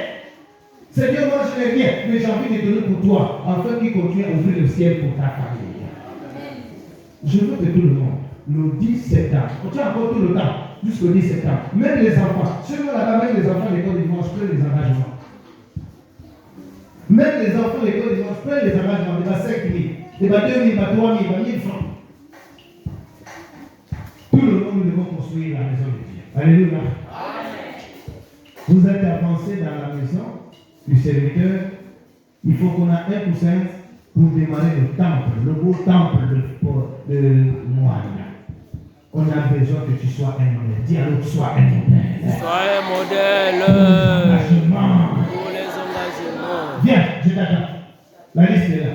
Seigneur, moi je n'ai rien, mais j'ai envie de donner pour toi, afin qu'il continue à ouvrir le ciel pour ta famille. Je veux que tout le monde, le 10 septembre, tu as encore tout le temps, jusqu'au 10 septembre, même les enfants, ceux là-bas, même les enfants de l'école dimanche, prennent les engagements. Même les enfants de l'école dimanche, prennent les engagements, il y a 5 000, il y a 2 000, il y a 3 000, il y a 1 000 francs. Tout le monde, nous devons construire la maison de Dieu. Alléluia. Vous êtes avancé dans la maison du serviteur, il faut qu'on ait un coussin pour démarrer le temple, le beau temple de Moana. On a besoin que tu sois un modèle. Dis à l'autre, sois un modèle. Sois un modèle. Pour les engagements. Viens, je t'attends. La liste est là.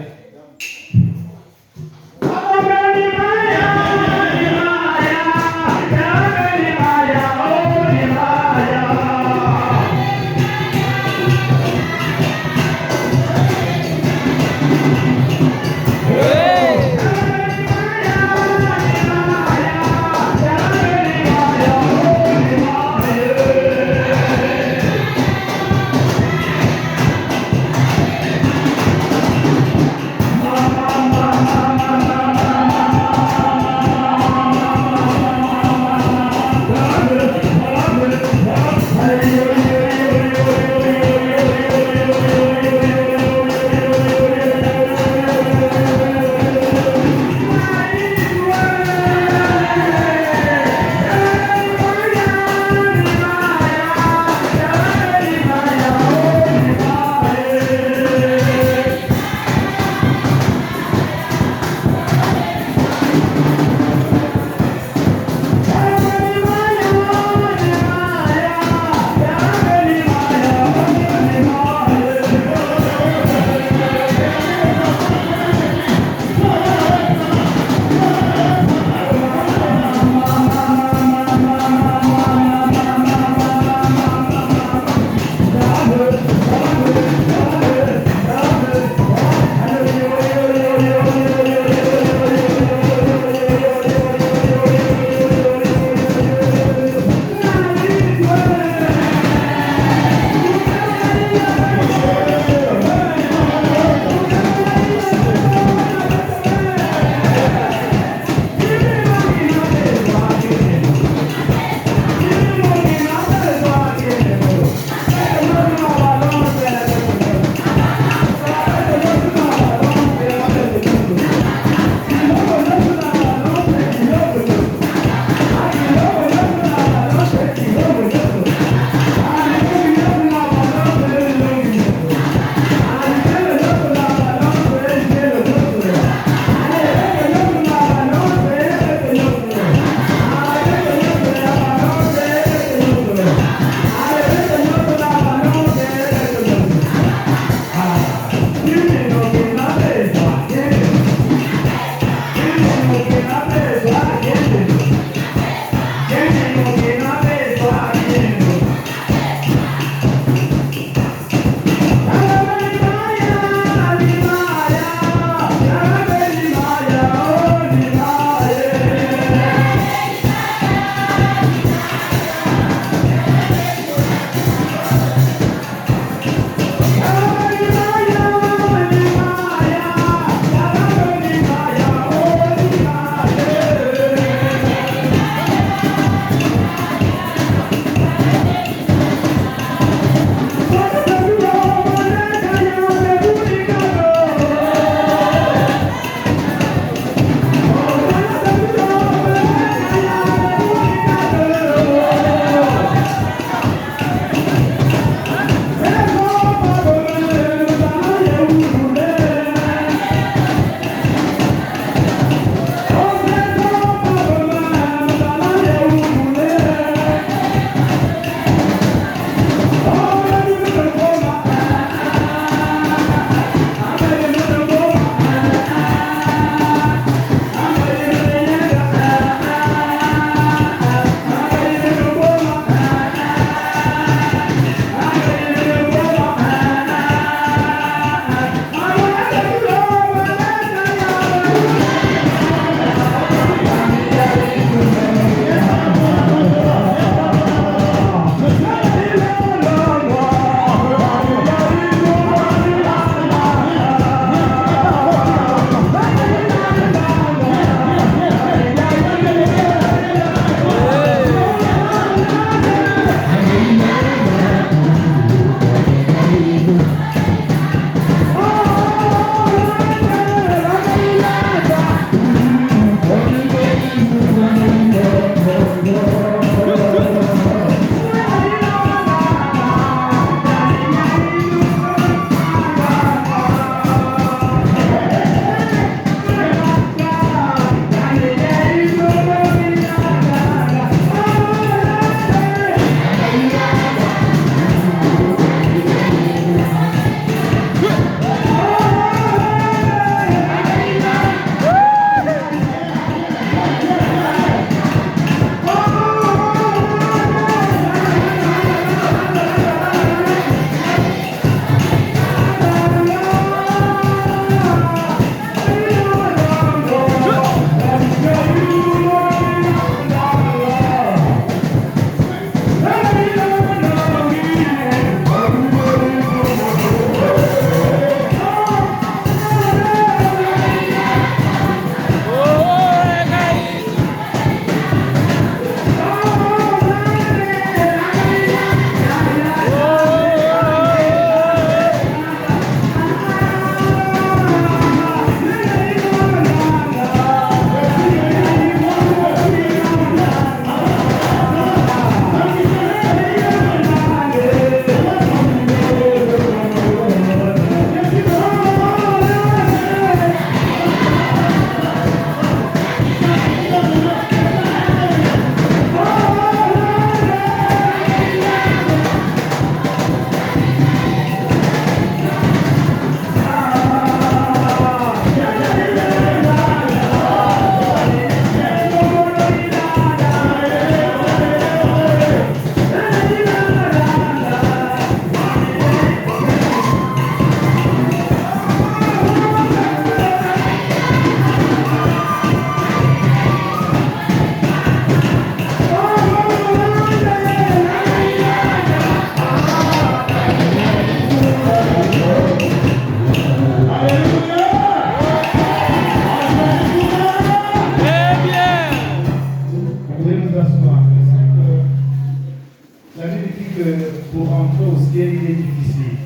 pour entrer au ciel, il est difficile.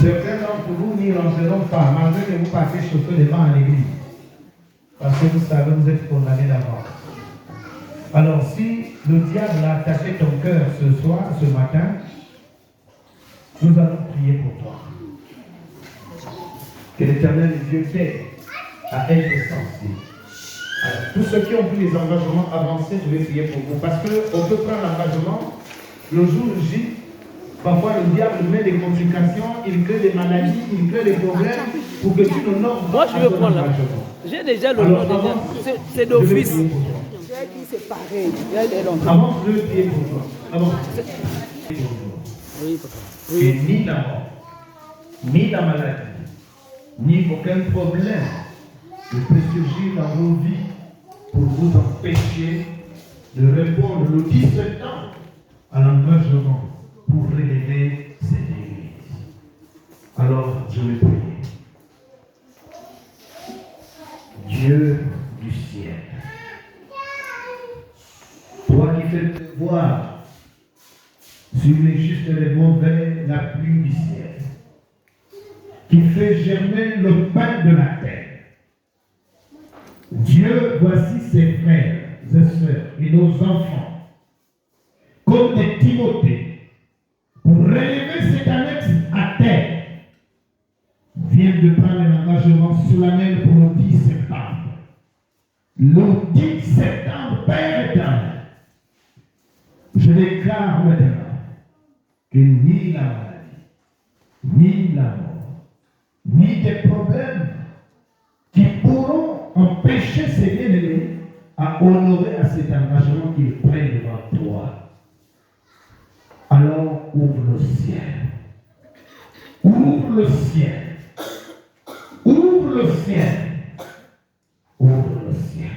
Certains d'entre vous n'y rentreront pas, malgré que vous passez chauffer les mains à l'église. Parce que vous savez, vous êtes condamnés d'avance. Alors, si le diable a attaqué ton cœur ce soir, ce matin, nous allons prier pour toi. Que l'Éternel Dieu t'aide à être sensible. Alors, tous ceux qui ont pris les engagements avancés, je vais prier pour vous. Parce qu'on peut prendre l'engagement, le jour J, parfois le diable met des complications, il crée des maladies, il crée des problèmes pour que tu n'honores pas. Moi, je veux prendre là. J'ai déjà le nom déjà. C'est d'office. J'ai dit c'est pareil. Il y a des longtemps. Avant, je vais prier pour toi. Avant, je vais prier pour toi. Oui, papa. Et ni la mort, ni la maladie, ni aucun problème ne peut surgir dans vos vies pour vous empêcher de répondre le 10 septembre à l'engagement pour relever cette église. Alors, je vais prier. Dieu du ciel, toi qui fais pleuvoir sur les justes et les mauvais la pluie du ciel, qui fait germer le pain de la terre. Dieu, voici ses frères et sœurs et nos enfants, comme des Timothées, pour relever cette annexe à terre, viennent de prendre un engagement solennel pour le 10 septembre. Le 10 septembre, Père éternel, je déclare maintenant que ni la maladie, ni la mort, ni des problèmes qui pourront empêcher ces bien-aimés à honorer à cet engagement qu'ils prennent devant toi. Alors ouvre le ciel. Ouvre le ciel. Ouvre le ciel. Ouvre le ciel.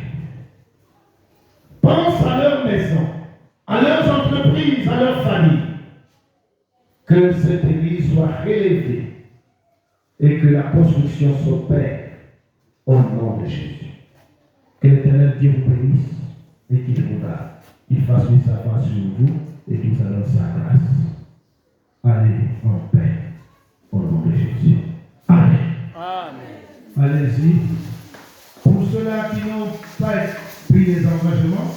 Pense à leur maison, à leurs entreprises, à leur famille. Que cette église soit relevée et que la construction s'opère au nom de Jésus. Que l'Éternel Dieu vous bénisse et qu'il vous garde. Il fasse lui sa face sur vous et qu'il vous donne sa grâce. Allez en paix au nom de Jésus. Amen. Amen. Allez-y. Pour ceux-là qui n'ont pas pris les engagements,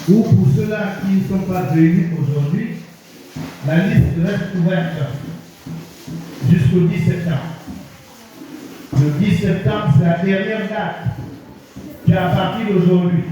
ou pour ceux-là qui ne sont pas réunis aujourd'hui, la liste reste ouverte jusqu'au 10 septembre. Le 10 septembre, c'est la dernière date qui est à partir d'aujourd'hui.